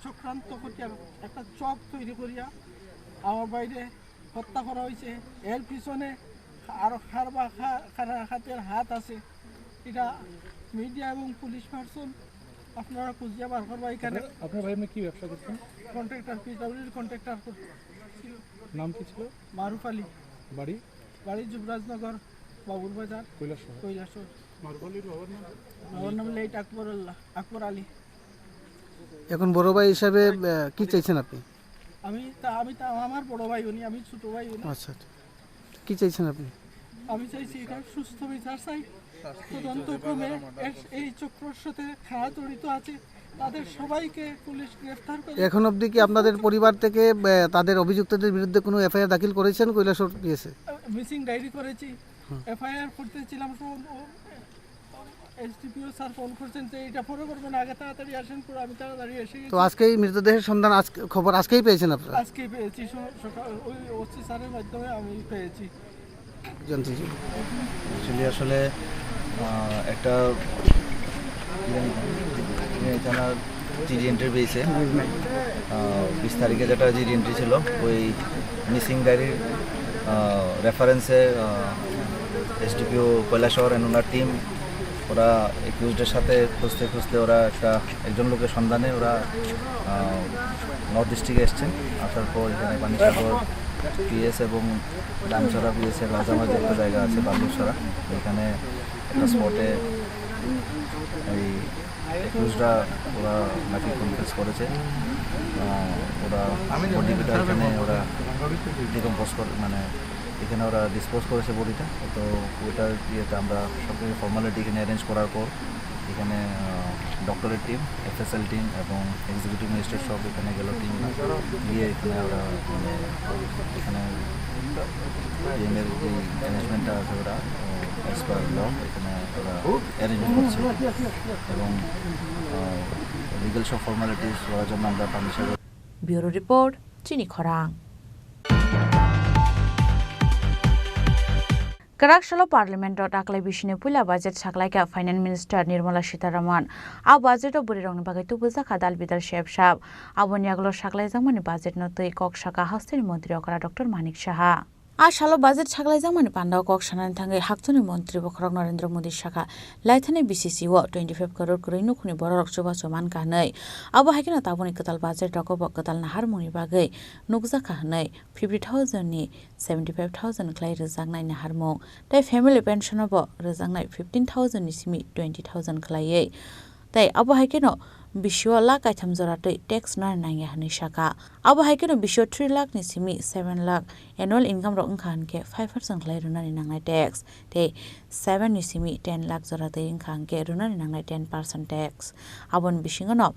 চক্রান্ত করিয়া একটা চক তৈরি করিয়া আমার বাইরে হত্যা করা হয়েছে। এর পিছনে আরও হাতের হাত আছে। এটা মিডিয়া এবং পুলিশ পার্সন আপনারা খুঁজিয়া বার করবা। এখানে আপনার ভাই কি ব্যবসা করতেন? কন্ট্রাক্টর, পিডব্লিউডির কন্ট্রাক্টর। নাম কি ছিল? মারুফ আলী। বাড়ি যুবরাজনগর, বাবুর বাজার, কৈলাসর। বাবার নাম লেট আকবর আলী। এখন বড় ভাই হিসাবে কি চাইছেন আপনি? আমি আমার বড় ভাই উনি, আমি ছোট ভাই উনি। আচ্ছা, কি চাইছেন আপনি? আমি চাইছি এটা সুস্থ বিচার চাই। তদন্তক্রমে এই চক্রের সাথে খারাপ জড়িত আছে তাদের সবাইকে পুলিশ গ্রেফতার করে। এখন অবধি কি আপনাদের পরিবার থেকে তাদের অভিযুক্তদের বিরুদ্ধে কোনো এফআইআর দাখিল করেছেন? কৈলাসর পিএসএ মিসিং ডায়েরি করেছি, এফআইআর করতেছিলাম। এসডিপিও স্যার ফোন করছেন যে এটা পরে করবেন, আগে তাড়াতাড়ি আসেন। পুরো আমি তাড়াতাড়ি এসে গেছি। তো আজকেই মৃতদেহের সন্ধান খবর আজকেই পেয়েছেন আপনারা? আজকেই পেয়েছি, সকাল ওই ওসি স্যারের মাধ্যমে আমি পেয়েছি। জানতে চাই আসলে একটা থানার জিডি এন্ট্রি পেয়েছে 20 তারিখে, যেটা জিডি এন্ট্রি ছিল ওই মিসিং ডায়েরির রেফারেন্সে এসডিপিও কৈলাসহর এন্ড ওনার টিম ওরা একিউজদের সাথে খুঁজতে খুঁজতে ওরা একজন লোকের সন্ধানে ওরা নর্থ ডিস্ট্রিক্টে এসছেন। আসার পর এখানে পানিসাগর পিএস এবং ডামছড়া পিএসের মাঝামাঝি একটা জায়গা আছে বাল্যুছড়া, এখানে একটা স্পটে এই একিউজরা ওরা নাকি কনফেস করেছে। ওরা বডিটা এখানে ওরা ডিকম্পোজ করে, মানে এখানে ওরা ডিসপোজ করেছে বডিটা। তো ওইটার ইয়েতে আমরা সব কিছু ফর্মালিটি এখানে অ্যারেঞ্জ করার পর এখানে ডক্টরের টিম, এফএসএল টিম এবং এক্সিকিউটিভ ম্যাজিস্ট্রেট সব এখানে গেল টিম গিয়ে এখানে ওরা মানে এখানে টিমের যে ম্যানেজমেন্টটা আছে ওরা অ্যাজ পার ল এখানে ওরা অ্যারেঞ্জমেন্ট করছে এবং লিগাল সব ফর্মালিটিস করার জন্য আমরা পানিসাগর। ব্যুরো রিপোর্ট, চিনি খরাং। Karakshalo Parliament aklai bishine pula budget saklaika Finance Minister Nirmala Sitharaman a budget o buri rongni bagai tubuza khadal bidal shep shap aboni aglo saklai jamani budget no tei kok saka hastini mantri okara Dr. Manik Saha a shalo budget saklai jamani pandao kok sanan thangai haktoni mantri bokrok Narendra Modi Saka laithane BCC o 25 crore kuroi nukhuni borok chuba chuman kanai abo haikena taboni katal budget roko bakatal nahar moni bagai nukja kahnai 50,000 ni 75,000 klai rejangnai nahar mong tai family pension bo rejangnai 15,000 ni simi 20,000 klai tai abo haikeno bisho lakh kaitham joratoi tax na nangya hani saka abo haikeno bisho 3 lakh ni simi 7 lakh annual income ro ungkhan ke 5% klai runani nangnai tax te 7 ni simi 10 lakh joratoi ungkhan ke runani nangnai 10% tax abon bishingono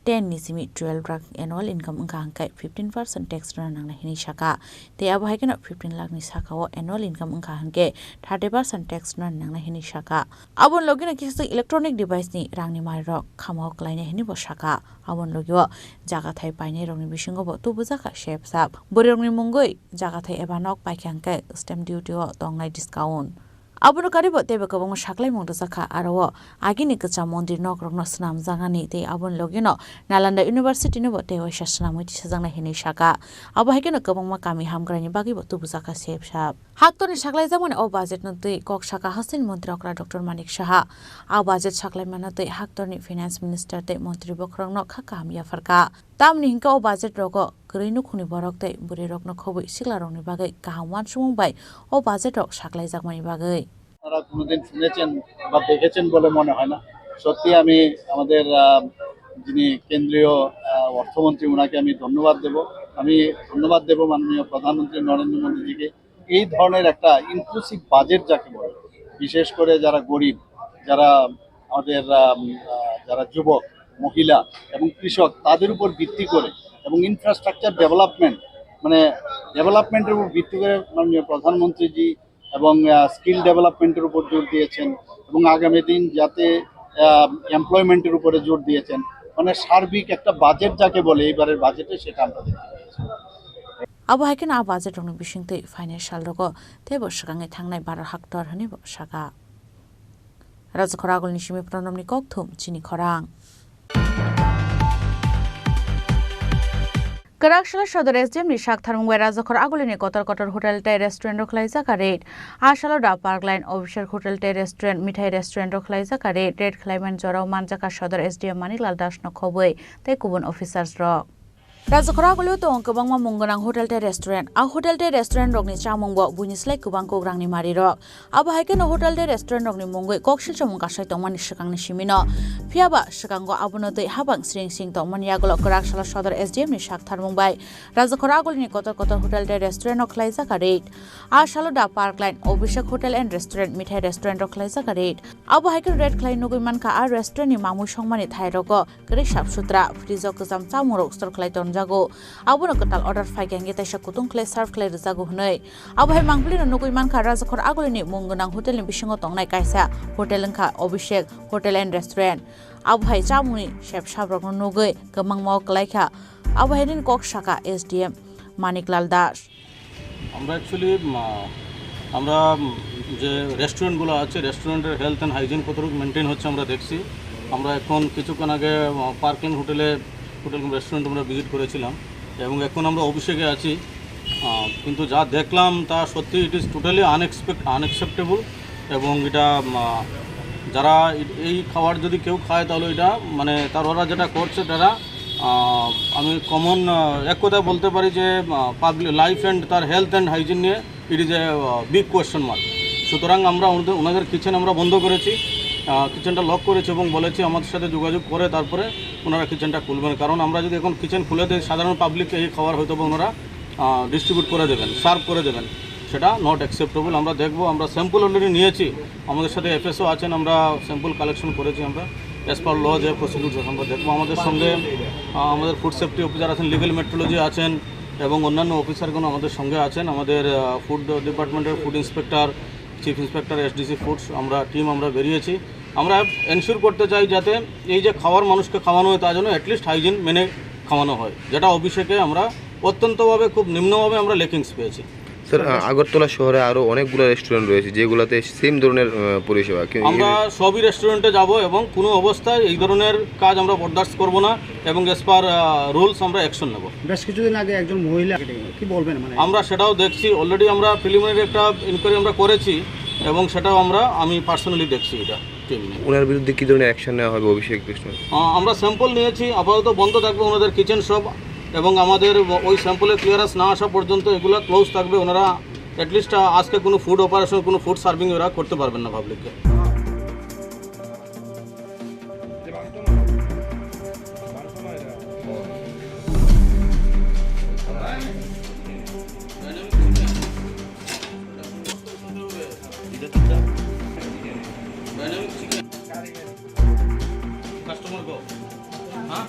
10 ni simi 12 lakh annual income ungkhan ke 15% tax runani nangnai hini saka te abo haikeno 15 lakh ni saka o annual income ungkhan ke 30% tax runani nangnai hini saka abon logina kisa electronic device ni rangni mai ro khamok klai hini bo saka abon logio jaga thai paine rongni bisingo bo tubuja ka shep sap borongni mungoi jaga thai ebanok paikyangke stamp duty o tongnai discount abono karibo tebe kabong saklai mongdo jaka aro agini kacha mondir nok rogno snam jagani te abon logino Nalanda University no bo te oisa snamoi ti sajangna hini saka abo haikeno kabong ma kami hamgrani bagi bo tubuja ka shep sap haktoni saklai jamani o budget no tei kok saka hasin mantri okra Dr. Manik Saha a budget saklai mana tei haktoni finance minister te mantri bokrong no khaka hamya farka tamni hingka o budget rogo greinu khuni borok tei buri rokno khoboi sigla rokni bagai kahaman sumung bai o budget rok saklai jakmani bagai আপনারা কোনোদিন শুনেছেন বা দেখেছেন বলে মনে হয় না। সত্যি আমি আমাদের যিনি কেন্দ্রীয় অর্থমন্ত্রী ওনাকে আমি ধন্যবাদ দেব মাননীয় প্রধানমন্ত্রী নরেন্দ্র মোদীজিকে এই ধরনের একটা ইনক্লুসিভ বাজেট যাকে বলে, বিশেষ করে যারা গরিব, যারা আমাদের যারা যুবক, মহিলা এবং কৃষক তাদের উপর ভিত্তি করে এবং ইনফ্রাস্ট্রাকচার ডেভেলপমেন্টের উপর ভিত্তি করে মাননীয় প্রধানমন্ত্রীজি এবং স্কিল ডেভেলপমেন্টের উপর জোর দিয়েছেন এবং আগামী দিন যাতে এমপ্লয়মেন্টের উপরে জোর দিয়েছেন, মানে সার্বিক একটা বাজেট যাকে বলে এইবারের বাজেটে সেটা আমরা দেখতে পেয়েছি। abo haikena a budget rongni bisingtei financial rogo tebo sakangai thangnai 12 hectare hani bo saka Rajakhor agolni simi pranamni kokthum chini khorang Karakshalo Shodor SDM ni Shak Tharmungbai Rajakhor agolini kotor hotel tai restaurant rokhlai jaka rate Ashalo da Parkline Obishek hotel tai restaurant mithai restaurant rokhlai jaka rate khlaiman jorao manjaka Shodor SDM Maniklal Das no khoboi tai kubun officers rok Rajakhor agolio to kobangma mungonang hotel tai restaurant a hotel tai restaurant rokni chamung bo buinislai kubang kograngni mari rok abo haikeno hotel tai restaurant rokni mungoi koksil chamung kasai tongmani sikangni simino phiaba sikango abono tei habang sing tongmani agolo Karakshalo Shodor SDM ni Shak Tharmungbai Rajakhor agolini kotor hotel tai restaurant rokhlai jaka rate Ashalo da Parkline Obishek hotel and restaurant mithai restaurant rokhlai jaka rate abo haikeno rate khlai nugui manka a restaurant ni mamui songmani thai roko kri sap sutra frizo kjam chamurok stor khlai jago abono katal order faikange taisa kutung khlai serve khlai jago hnoi abo hai mangpli no nugui manka Rajakhor agolini mungonang hotel ni bisingo tongnai kaisa hotel engkha Obishek hotel and restaurant abo hai chamuni shep sabrok no nugui gamang mo klaikha abo hai din kok saka SDM Maniklal Das আমরা actually আমরা যে রেস্টুরেন্টগুলো আছে রেস্টুরেন্টের health and hygiene কতটুকু maintain হচ্ছে আমরা দেখছি। আমরা এখন কিছুক্ষণ আগে পার্কিং হোটেল রেস্টুরেন্ট আমরা ভিজিট করেছিলাম এবং এখন আমরা অভিষেকে আছি, কিন্তু যা দেখলাম তা সত্যি ইট ইজ টোটালি আনএক্সেপ্টেবল এবং এটা যারা এই খাবার যদি কেউ খায় তাহলে এটা মানে তার ওরা যেটা করছে তারা আমি কমন এক কথায় বলতে পারি যে পাবলিক লাইফ অ্যান্ড তার হেলথ অ্যান্ড হাইজিন নিয়ে it is a big question mark. সুতরাং আমরা ওনাদের কিচেন আমরা বন্ধ করেছি, কিচেনটা লক করেছি এবং বলেছি আমাদের সাথে যোগাযোগ করে তারপরে ওনারা কিচেনটা খুলবেন। কারণ আমরা যদি এখন কিচেন খুলে দিই সাধারণ পাবলিককে এই খাবার হয়তো ওনারা ডিস্ট্রিবিউট করে দেবেন, সার্ভ করে দেবেন, সেটা নট অ্যাকসেপ্টেবল। আমরা দেখব, আমরা স্যাম্পল অলরেডি নিয়েছি, আমাদের সাথে এফএসও আছেন, আমরা স্যাম্পল কালেকশন করেছি। আমরা অ্যাজ পার ল যে প্রসিডিউর আমরা দেখবো। আমাদের সঙ্গে আমাদের ফুড সেফটি অফিসার আছেন, লিগ্যাল মেট্রোলজি আছেন এবং অন্যান্য অফিসারগুলো আমাদের সঙ্গে আছেন। আমাদের ফুড ডিপার্টমেন্টের food inspector, chief inspector, SDC foods আমরা টিম আমরা বেরিয়েছি। আমরা এনশিওর করতে চাই যাতে এই যে খাবার মানুষকে খাওয়ানো হয় তার জন্য অ্যাটলিস্ট হাইজিন মেনে খাওয়ানো হয়, যেটা অভিষেকে আমরা অত্যন্তভাবে খুব নিম্নভাবে আমরা লেকিংস পেয়েছি। স্যার, আগরতলা শহরে আরও অনেকগুলো রেস্টুরেন্ট রয়েছে যেগুলোতে সেম ধরনের পরিষেবা। আমরা সবই রেস্টুরেন্টে যাব এবং কোনো অবস্থায় এই ধরনের কাজ আমরা বরদাস্ত করব না এবং অ্যাজ পার রুলস আমরা অ্যাকশন নেব। বেশ কিছুদিন আগে একজন মহিলা, কি বলবেন? মানে আমরা সেটাও দেখছি, অলরেডি আমরা প্রিলিমিনারি একটা ইনকোয়ারি আমরা করেছি এবং সেটাও আমি পার্সোনালি দেখছি এটা টিম নিয়ে। ওনার বিরুদ্ধে কী ধরনের অ্যাকশন নেওয়া হবে অভিষেক কৃষ্ণ? আমরা স্যাম্পল নিয়েছি, আপাতত বন্ধ থাকবে ওনাদের কিচেন শপ এবং আমাদের ওই স্যাম্পলের ক্লিয়ারেন্স না আসা পর্যন্ত এগুলো ক্লোজ থাকবে। ওনারা অ্যাটলিস্ট আজকে কোনো ফুড অপারেশন, কোনো ফুড সার্ভিং ওরা করতে পারবেন না পাবলিককে। কাস্টমার গো, হ্যাঁ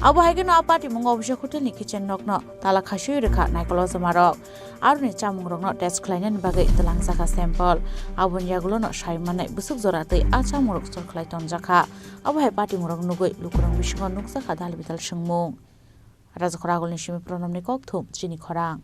Abo hagen apati mong obje hotel ni kitchen nok no tala khashui rekha naikolo samarok arune chamung rok no test klainen bagai telang jaka sample abon yagulo no shaimanai busuk jorate acha murok sor khlai ton jaka abo hai pati murok nugoi lukurang bisingo nukjaka dalbital singmung rajakhora agolni simi pronom ni kok thum chini khorang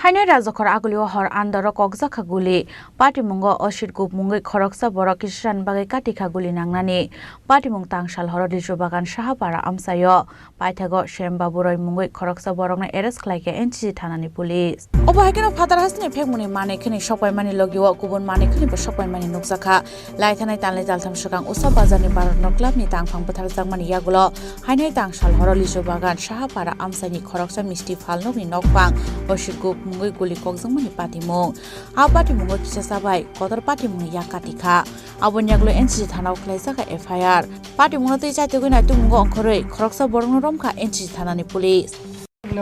Hainai Rajakhor Agulio Hor Andaro Kokjaka Guli, Patimung Oshir Gup Mungi Khoroksa Borok Kishan Bagai Katika Guli Nangnani, Patimung Tangshal Horodisho Bagan Shahapara Amsayo, Paitago Shemba Buroi Mungi Khoroksa Borokna Eres Klaike NCC Thanani Police. Obo Haikeno Father Hasni Pegmuni Manekini Shopai Mani Logio Kubun Manekini Shopai Mani Nukzaka, Laitanai Tanle Daltam Shukang Usa Bazani Barno Club ni Tangfang Putar Zangmani Yagulo, Hainai Tangshal Horodisho Bagan Shahapara Amsani Khoroksa Misti Falno ni Nokpang, Oshir Gup Mungoi guli kokjang mani patimung a patimung kisa sabai kotor patimung ya katika abon yaglo NCC thanao khlaisaka FIR patimung tei chaite gina tumung onkhoroi khoroksa borong romkha NCC thanani police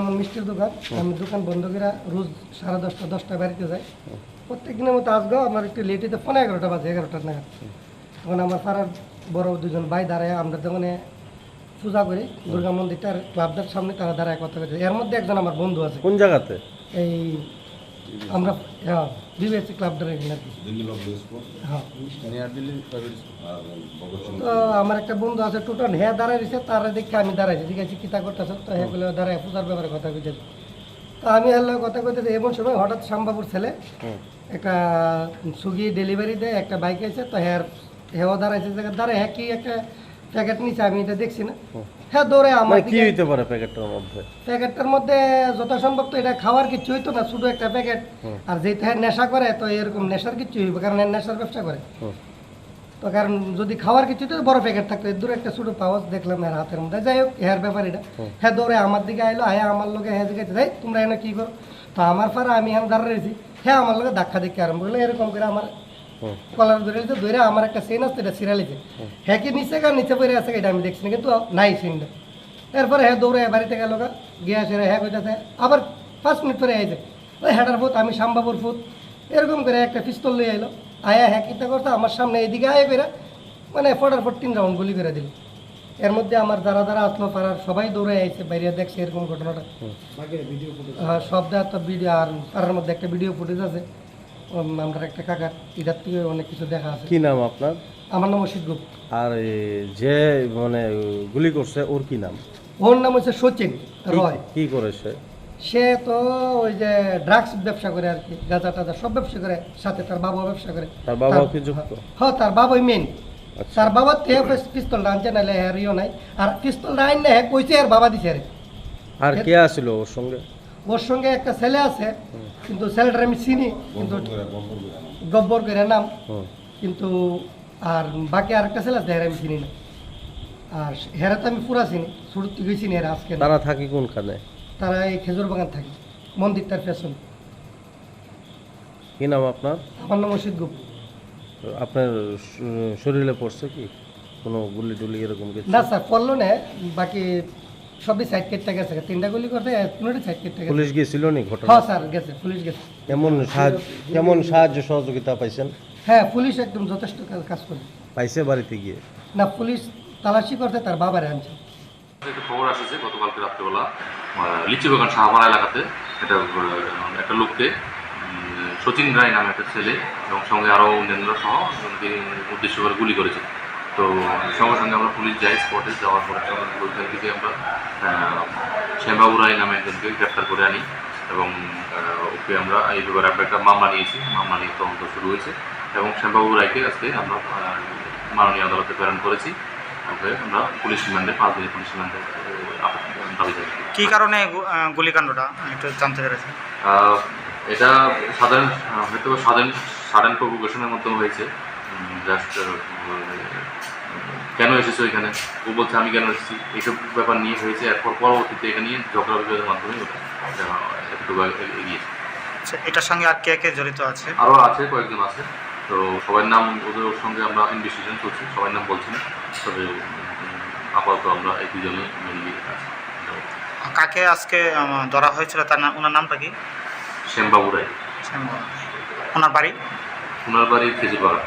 আমার মিষ্টির দোকান আমি দোকান বন্ধ করে রোজ 10:30 10টা বাড়িতে যাই প্রত্যেকদিনের মতো আজকে আমার একটু লেট হতে 11:30 বাজে 11টা নাগাদ তখন আমার পাড়ার বড় দুজন ভাই দাঁড়ায় আমরা দোকানে পূজা করি দুর্গা মন্দিরটার ক্লাবটার সামনে তারা দাঁড়ায় কথা বলছে এর মধ্যে একজন আমার বন্ধু আছে কোন জায়গাতে এই আমরা বিবিএসসি ক্লাবটার এখানে হ্যাঁ তো আমার একটা বন্ধু আছে টোটাল হ্যাঁ দাঁড়ায় রয়েছে তারা দেখে আমি দাঁড়াইছি ঠিক আছে কিতা করতেছ তো হ্যাঁগুলো দাঁড়ায় পূজার ব্যাপারে কথা কইতে তো আমি হলো কথা কইতেছি এমন সময় হঠাৎ শ্যামবাবুর ছেলে একটা সুগি ডেলিভারি দেয় একটা বাইক আছে তো হ্যাঁ দাঁড়াইছে জায়গায় দাঁড়ায় হ্যাঁ কি একটা প্যাকেট নিচে আমি এটা দেখছি না হ্যাঁ দৌড়ে আমার কি হইতে পারে প্যাকেটটার মধ্যে যথাসম্ভব তো এটা খাওয়ার কিছু হইতো না শুধু একটা প্যাকেট আর যেহেতু হ্যাঁ নেশা করে তো এরকম নেশার কিছু হইবে কারণ নেশার ব্যবসা করে তো কারণ যদি খাওয়ার কিছু তো বড় প্যাকেট থাকতো এর দূরে একটা ছোট পাওয়াজ দেখলাম এর হাতের মধ্যে যাই হোক হ্যাঁ ব্যাপার এটা হ্যাঁ দৌড়ে আমার দিকে আইলো হ্যাঁ আমার লোকে হ্যাঁ দিকে যাই তোমরা এনে কি করো তো আমার পাড়া আমি এখন দাঁড়া রয়েছি হ্যাঁ আমার লোকে ধাক্কা দেখে আরম্ভ করলো এরকম করে আমার কলার ধরে আমার একটা চেন আসছে এটা সিরালিছে হ্যাঁ কি নিচে নিচে পড়ে আছে এটা আমি দেখছি না কিন্তু নাই চেনটা এরপরে হ্যাঁ দৌড়ে বাড়িতে গেল গিয়ে আসে হ্যাঁ কইতেছে আবার 5 মিনিট পরে আইছে ওই হ্যাটার ফুট আমি শ্যামবাবুর ফুট এরকম করে একটা পিস্তল লিয়ে আইলো আয়া হ্যাঁ কিতা করতে আমার সামনে এইদিকে আয় করে মানে ফটার 3 রাউন্ড গুলি করে দিল এর মধ্যে আমার যারা আসলো পাড়ার সবাই দৌড়ে আইছে বাইরে দেখছে এরকম ঘটনাটা হ্যাঁ সব দেওয়ার তো ভিডিও আর পাড়ার মধ্যে একটা ভিডিও ফুটেজ আছে আমরা একটা কাকার ইদার থেকে অনেক কিছু দেখা আছে কি নাম আপনার আমার নাম অসিত গুপ্ত আর যে মানে গুলি করছে ওর কি নাম ওর নাম হচ্ছে সচিন রয় কি করেছে সে তো ওই যে ড্রাগস ব্যবসা করে আর কি গাঁজা টাজা সব ব্যবসা করে সাথে তার বাবা ব্যবসা করে তার বাবাও কি যুক্ত হ্যাঁ তার বাবাই মেন তার বাবা তে পিস্তল আনছে নাহলে হ্যারিও নাই আর পিস্তল আইন না হ্যাঁ কইছে আর বাবা দিছে আর আর কে আসলো ওর সঙ্গে? ওর সঙ্গে একটা ছেলে আছে, কিন্তু ছেলেটার আমি চিনি, কিন্তু গব্বর করে নাম, কিন্তু আর বাকি আরেকটা ছেলে আছে আমি চিনি না। আর হেরা তো আমি পুরা চিনি, ছোট থেকে চিনি হেরা আজকে। তারা থাকি কোনখানে? তারা এই খেজুর বাগান থাকে, মন্দিরটার পেছন। কি নাম আপনার? আমার নাম অসিত গুপ। আপনার শরীরে পড়ছে কি কোনো গুলি টুলি এরকম কিছু? না স্যার, পড়লো না, বাকি সবই সাইড কেটে গেছে, 3টা গুলি করতে 3টা সাইড কেটে গেছে। পুলিশ গিয়েছিল নি ঘটনা? হ্যাঁ স্যার গেছে, পুলিশ গেছে। কেমন সাহায্য সহযোগিতা পাইছেন? হ্যাঁ, পুলিশ একদম যথেষ্ট কাজ করে পাইছে বাড়িতে গিয়ে? না, পুলিশ তালাশি করতে তার বাবারে আনছে। একটা খবর আসছে গতকালকে রাত্রেবেলা লিচু বাগান শাহপাড়া এলাকাতে একটা লোককে সচিন রায় নামে একটা ছেলে এবং সঙ্গে আরও অন্যান্য সহ উদ্দেশ্য করে গুলি করেছে। তো সঙ্গে সঙ্গে আমরা পুলিশ যাই, স্পটে যাওয়ার পরে ওইখান থেকে আমরা শ্যামবাবু রায় নামে একজনকে গ্রেপ্তার করে আনি এবং ওকে আমরা এই ব্যাপারে একটা মামলা নিয়েছি। মামলা নিয়ে তদন্ত শুরু হয়েছে এবং শ্যামবাবু রায়কে আজকে আমরা মাননীয় আদালতে প্রেরণ করেছি। ওকে আমরা পুলিশ রিমান্ডে 5 দিনের পুলিশ রিমান্ডে দাবি জানাই। কী কারণে গুলিকাণ্ডটা একটু জানতে পেরেছি? এটা সাধারণ হয়তো সাধারণ প্রভোকেশনের মাধ্যমে হয়েছে। জাস্ট কেন এসেছো এখানে, ও বলছে আমি কেন এসেছি, এইসব ব্যাপার নিয়ে হয়েছে। এরপর পরবর্তীতে এখানে নিয়ে ঝগড়া বিবাদের মাধ্যমে ওটা একটু এগিয়েছে। এটার সঙ্গে আর কে কে জড়িত আছে? আরও আছে, কয়েকজন আছে। তো সবার নাম ওদের সঙ্গে আমরা ইনভেস্টিগেশন করছি, সবার নাম বলছি না, তবে আপাতত আমরা এই দুজনেই মেনলি আছি। কাকে আজকে ধরা হয়েছিল তার নাম, ওনার নামটা কি? শ্যামবাবু রায়। ওনার বাড়ি? ওনার বাড়ি খেজুরপাড়া।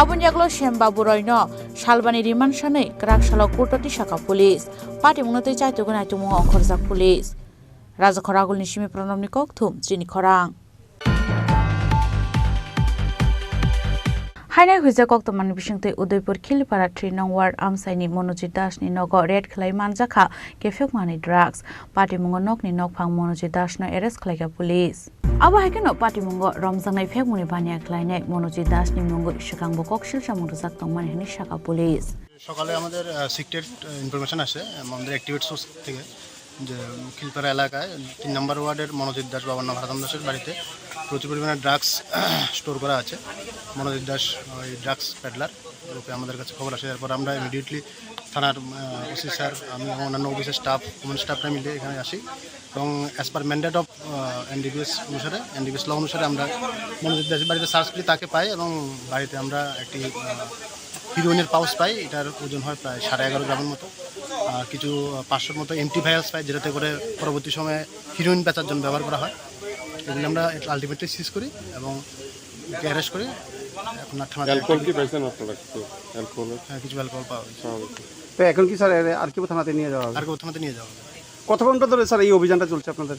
আবুন জাগলো শ্যামবাবু রয়ন শালবানি রিমান্ড সানে ক্রাকশালা কোর্টটি শাখা পুলিশ পার্টি মুনতে চাইতো গনাইতো মুহ খরজাক পুলিশ রাজখরা আগুল নিশিমি প্রণবনি ককথুম চিনি খরাং হাইনাই হুইজা কক্তমান বিশংতে উদয়পুর খিলপাড়া 3 নং ওয়ার্ড আমসাইনি মনোজিৎ দাসনি নগ রেড খেলাই মানজাখা কেফেক মানি ড্রাগস পার্টি মুঙ্গ নকনি নকফাং মনোজিৎ দাসনো এরেস্ট খালাইকা পুলিশ আবা হাইকেনো পার্টি মুঙ্গ রমজাংনাই ফেকমুনি বানিয়া খালাইনাই মনোজিৎ দাসনি মুঙ্গ ইশকাংবো ককশিল সামুরজাক তংমানি হানি শাখা পুলিশ। সকালে আমাদের সিক্রেট ইনফরমেশন আসে আমাদের অ্যাক্টিভেট সোর্স থেকে যে খিলপাড়া এলাকায় 3 নম্বর ওয়ার্ডের মনোজিৎ দাস বাবার নাম ভারতম দাসের বাড়িতে প্রচুর পরিমাণে ড্রাগস স্টোর করা আছে। মনোজিৎ দাস ওই ড্রাগস প্যাডলার রূপে আমাদের কাছে খবর আসে। এরপর আমরা ইমিডিয়েটলি থানার ওসি স্যার, আমি এবং অন্যান্য অফিসের স্টাফ, কমিউন স্টাফরা মিলে এখানে আসি এবং as per mandate of NDPS অনুসারে, এনডিপিএস ল অনুসারে আমরা মনোজিৎ দাসের বাড়িতে সার্চ করি, তাকে পাই এবং বাড়িতে আমরা একটি হিরোইনের পাউচ পাই। এটার ওজন হয় প্রায় 11.5 গ্রামের মতো। কিছু 500 মতো এমটি ভাইরাস পাই, যেটাতে করে পরবর্তী সময়ে হিরোইন বেচার জন্য ব্যবহার করা হয়। এগুলো আমরা আলটিমেটলি সিজ করি এবং অ্যারেস্ট করি। এখন অ্যালকোহল কি পাইছেন আপনারা? হ্যাঁ, কিছু অ্যালকোহল পাওয়া গেছে। তো এখন কি স্যার আর কি থানাতে নিয়ে যাওয়া হবে? আর কি থানাতে নিয়ে যাওয়া হবে। কত ঘন্টা ধরে স্যার এই অভিযানটা চলছে আপনাদের?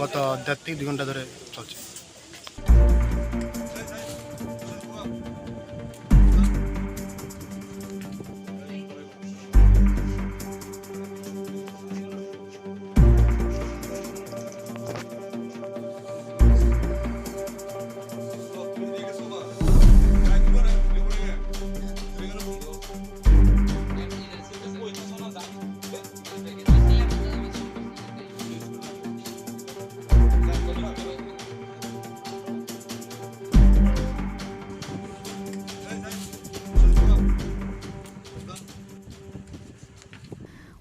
গত 1.5 থেকে 2 ঘন্টা ধরে চলছে।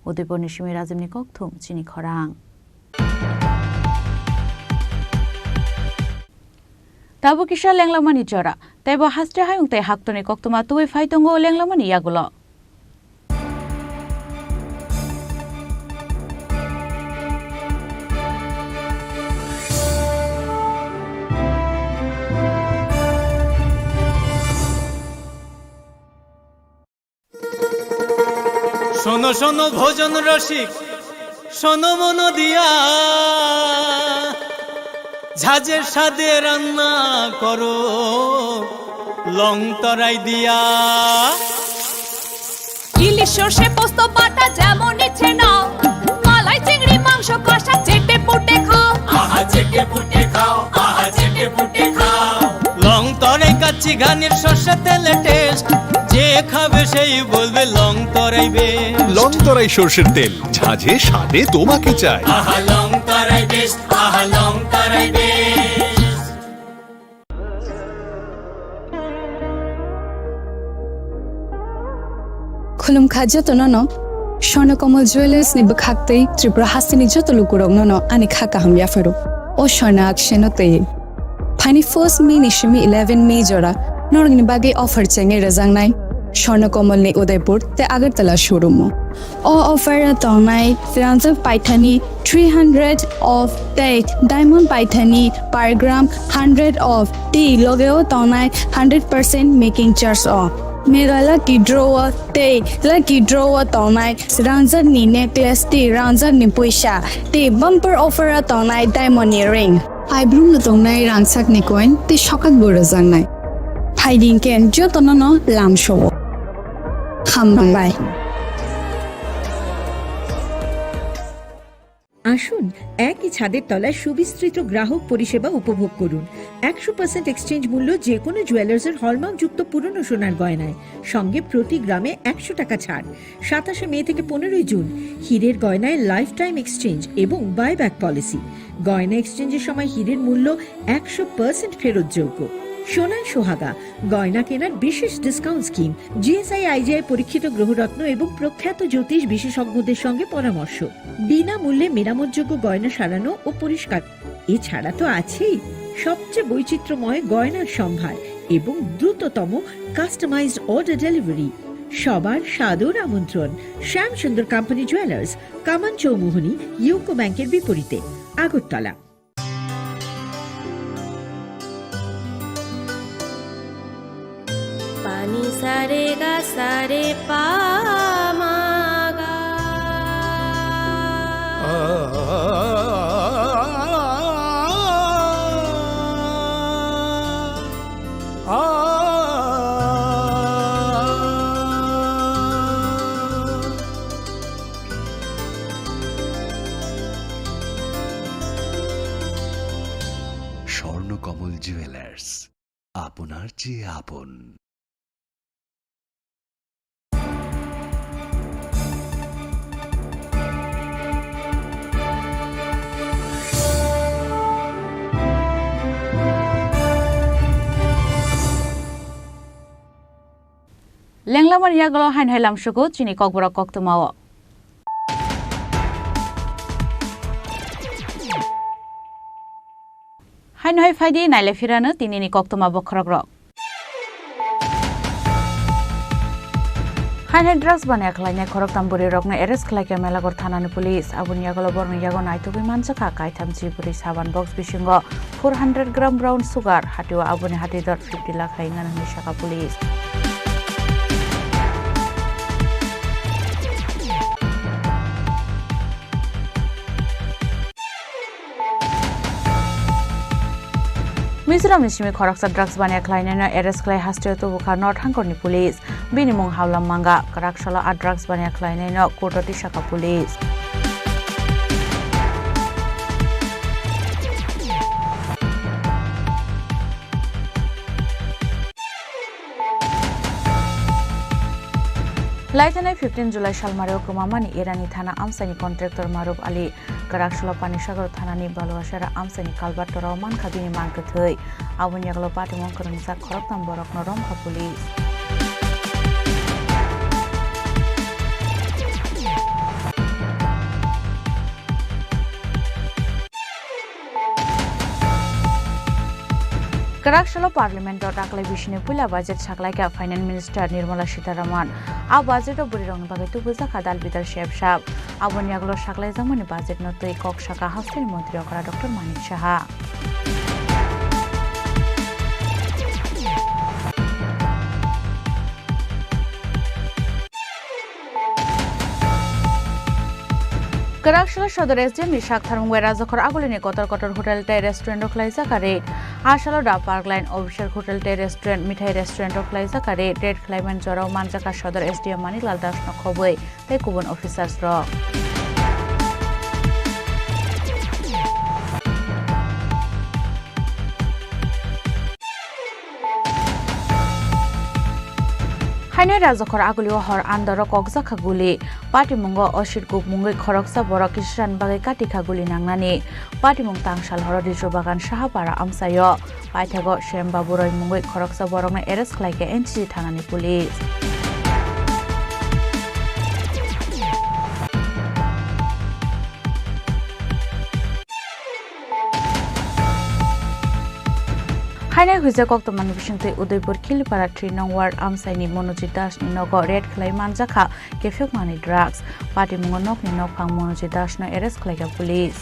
উদয়পুর নিশিমি রাজমনি ককথুম চিনি খরাং তাবো কিসা লেংলামানি জরা তাইবো হাসতে হায়ুং তাই হাক্তনি কক্তমা তুই ফাইতঙ্গ লেংলামানি ইয়াগুলো শোনো শোনো ভোজন রসিক, শোনো মন দিয়া, ঝাঁঝের স্বাদে রান্না করো লং তরাই দিয়া। ইলিশ সর্ষে পোস্ত বাটা যেমন ইচ্ছে নাও, মালাই চিংড়ি মাংস কষা চেটে পুটে খাও, আহা চেটে পুটে খাও, আহা চেটে পুটে খাও। লং তরাই কাচ্চি ঘানির সর্ষে তেলে টেস্ট, যে খাবে সেই বলবে লং তরাই বেশ লং তরাই সর্ষের তেল ঝাঁঝে স্বাদে তোমাকে চাই আহা লং তরাই বেশ আহা লং তরাই বেশ खुलुमखा जतननो स्वर्णकमल ज्वेलर्स नि बखाक्तै त्रिपुरा हासिनि जत लुकुरंनो अनि खाका हम याफरो ओ स्वर्ण अक्षनो तै फाइनि फर्स्ट मे निशिमि 11 मे जरा नरंगनि बागे अफर चेंगे रजांगनाय स्वर्णकमल नि उदयपुर ते अगरतला शोरूम ओ अफर तंगनाय फ्रांस पाइथानी 300 ऑफ डेट डायमंड पाइथानी पर ग्राम 100 ऑफ टी लोगेओ तंगनाय 100% मेकिंग चार्ज ऑफ मेरा लकी ड्रॉवर ते लकी ड्रॉवर तोनाय रांजर नि नेकलेस ते रांजर नि पैसा ते बम्पर ऑफर तोनाय डायमंड इयरिंग आइब्रुम तोनाय रांसाक नि कॉइन ते शकात बोर जांनाय फाइडिंग केन जो तननो लामशो खामबाय আসুন একই ছাদের তলায় সুবিস্তৃত গ্রাহক পরিষেবা উপভোগ করুন 100% এক্সচেঞ্জ মূল্য যে কোনো জুয়েলার্সের হলমার্কযুক্ত পুরনো সোনার গয়নায় সঙ্গে প্রতি গ্রামে 100 টাকা ছাড় 27 মে থেকে 15 জুন হীরের গয়নায় লাইফ টাইম এক্সচেঞ্জ এবং বাইব্যাক পলিসি গয়না এক্সচেঞ্জের সময় হীরের মূল্য 100% ফেরতযোগ্য সোনার সোহাগা গয়না কেনার বিশেষ ডিসকাউন্ট স্কিম জিএসআই আইজিআই পরীক্ষিত গ্রহরত্ন এবং প্রখ্যাত জ্যোতিষ বিশেষজ্ঞদের সঙ্গে পরামর্শ বিনামূল্যে মেরামতযোগ্য গয়না সারানো ও পরিষ্কার এছাড়া তো আছেই সবচেয়ে বৈচিত্র্যময় গয়নার সম্ভার এবং দ্রুততম কাস্টমাইজড অর্ডার ডেলিভারি সবার সাদর আমন্ত্রণ শ্যামসুন্দর কোম্পানি জুয়েলার্স কামান চৌমুহনী ইউকো ব্যাংকের বিপরীতে আগরতলা पानी सारे गा सारे पामागा স্বর্ণকমল জুয়েলার্স আপনার চেয়ে আপন লেংলামার ইয়াগলো হাইন হাইলাম সুগো চিনি ককবরা কক্তমাও হাইন হাই ফাইদি নাইলে ফিরানো তিনিনি কক্তমা বখরগ্রক হাইন হাই ড্রাগস বানিয়া খালাইনাय খরক তাম্বুরি রকনা এরেস্ট খালাইকে মেলাগর থানানি পুলিশ আবুনি ইয়াগলো বরনি ইয়াগো নাইতুবি মানসাকা কাইথামজি পুরি সাবান বক্স বিশিঙ্গ 400 গ্রাম ব্রাউন সুগার হাটিও আবুনি হাটি দর 50 লাখ হাইনান নিশাকা পুলিশ মিজোরাম নিশিমি খরকসা ড্রাগস বানিয়া খালাইনাय এরেস্ট খালাই হাস্টিও তুবুখা নর্থ হাঙ্করনি পুলিশ বিনিমং হাওলাম মাঙ্গা কারাকশলা আর ড্রাগস বানিয়া খালাইনাय কোটটি শাখা পুলিশ লাইথানায় 15 জুলাই সালমারেও কুমামানি ইরানি থানা আমসানি কন্ট্রাক্টর মারুফ আলী কারাকশলা পানিসাগর থানানি বালুয়াসারা আমসানি কালবাটরাও মানখাবিনি মানকথৈ আবুনিয়াগলো পাটিমং করংসা খরকতাম বরকন রমখা পুলিশ কারাকশলা পার্লামেন্ট ডাকলাই বিশিনে পুলা বাজেট সাকলাইকা ফাইনান্স মিনিস্টার নির্মলা সীতারামন আ বাজেট বুড়ি রং বাগে তুবুজা খাদাল বিদার শেব সাব আবনিয়াগলো সাকলাই জামানি বাজেট নতই কক শাখা হাসিল মন্ত্রী করা ডক্টর মানিক সাহা কারাকশলা সদর এসডিএম নিশাক থারমুঙ্গা রাজখর আগুলিনি কতর কতর হোটেল টে রেস্টুরেন্ট খলাইজা কারে আশালো ডা পার্ক লাইন অভিষেক হোটেল টে রেস্টুরেন্ট মিঠাই রেস্টুরেন্ট খলাইজা কারে টেট ক্লাইমেন্ট জরাও মানজাকা সদর এসডিএম মানিকলাল দাস নখবই তাই কুবন অফিসার্স র হাইনাই রাজখর আগুলিও হর আন্দর ককজাখা গুলি পাটিমুঙ্গ অশির গুপ মুঙ্গৈ খরকসা বড় কিষান বাগে কাটিখা গুলি নাংনানি পাটিমুং তাংসাল হর দিজু বাগান সাহাপাড়া আমসায় পাইথাগ শ্যামবাবু রয় মুঙ্গৈ খরকসা বরংনা এরেস্ট খাইকে এনসি থানানি পুলিশ হাইনাই হুইজা কক্তমান বিশিংতৈ উদয়পুর খিলপাড়া 3 নং ওয়ার্ড আমসাইনি মনোজিৎ দাসনি নগ রেড খ্লাই মানজাখা কেফেকমানি ড্রাগস পাটিমুঙ্গ নকনি নকফাং মনোজিৎ দাসনো এরেস্ট খাইকা পুলিশ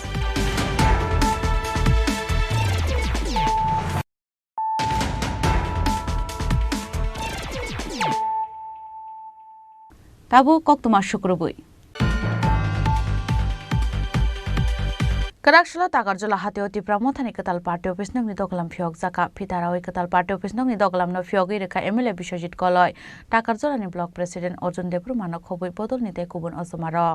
তাবু কক্তমা শুক্রবই Karakshla tagarjola hateo tipramo thani katal party office nokni doglam phiok jaka phitarawi katal party office nokni doglam no phiogi rekha MLA Biswajit Koloi tagarjola ni block president Arjun Debru mano khoboi bodol nite kubun asomaro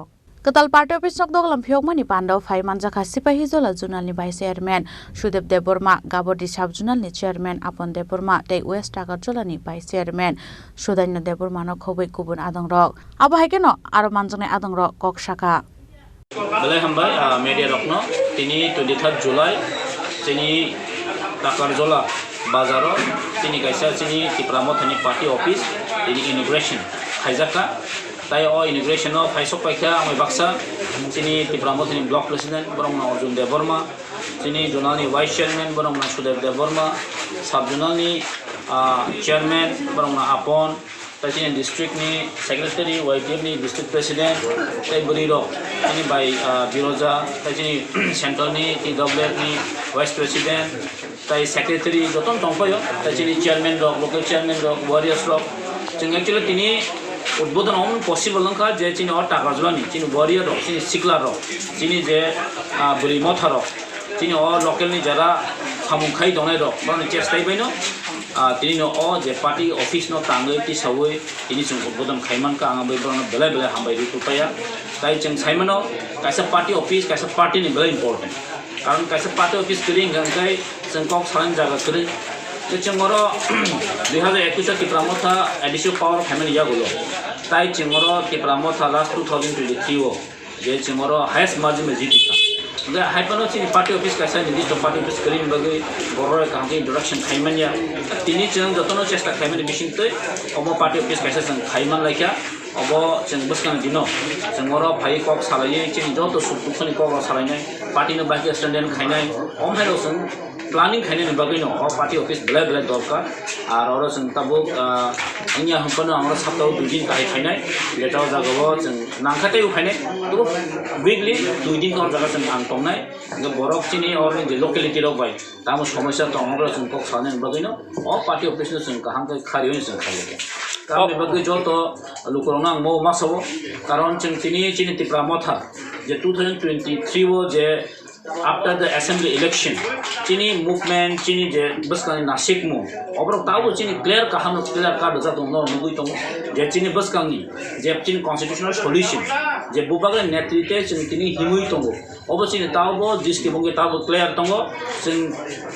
katal party office nok doglam phiok mani pandau phai manjaka sipahi jola junal ni vice chairman Sudev Deborma Gabodi sub junal ni chairman Apon Deborma tei West tagarjola ni vice chairman Sudaino Deborma no khoboi kubun adongrok abo haikeno aro manjane adongrok kok shaka Belai hambai media rokno tini 23 Julai tini Takarjola Bazaro tini kaisa tini Tipramo thani party office tini inauguration khaijaka tai o inauguration no faisok paikha amai baksa tini Tipramo thani block president borongna Arjun Deborma tini zonal ni vice chairman borongna Sudev Deborma sub zonal ni chairman borongna Apon Tachini district ni secretary, YTF ni district president, tai Buriro, ini by Biroja, tachini central ni TWF ni vice president, tai secretary joton tongpayo, tachini chairman rok, local chairman rok, warriors rok, jeng actually tini udbodan om possible langka je chini or takarjola ni, chini warrior rok, chini sikla rok, chini je Burimotha rok, chini or local ni jara samungkai dongai rok, baru chestai baino. Tini no o je party office no tangai ti sawoi tini chung bodam khaiman ka anga bai borna belai belai hambai ri tupaya tai chung saimano kaisa party office kaisa party ni belai important karon kaisa party office kring gangai chung kok salan jaga kri je chungoro 2021 Tipramotha additional power family yagulo tai chungoro Tipramotha last 2023 o je chungoro highest margin me jitita the hypnosis party office kaisa ni to party office kring bagai boror ka introduction khaiman ya tini chung jotono chesta khaiman bising toi omo party office kaisa chung khaiman laikya obo chung buskan dino chungoro phai kok salai chini joto sukhoni kok salai nai party no baki standard khainai om hero chung planning khainai bagai no party office belai belai dorkar ar oro chung tabo anya hampano amra saptao 2 din kai khainai letao jagabo chung nangkhatai ukhainai to weekly 2 din kor jaga chung ang tongnai ge borok chini or je locality rok bai tamo সমস্যা তো আমরা chung kok sanen bagai no party office no chung kaham kai khari hoi chung khali কারণ বাকি যত লোকরনা মো মাসব কারণ চিনি চিনি Tipramotha যে 2023 ও যে after the assembly election chini movement chini je baskani nasik mo obrok tawo chini clear kahano clear card ja tong no nugui tong je chini baskani je chini constitutional solution je bubaga netritwe chini himui tong obo chini tawo diski bonge tawo clear tong sin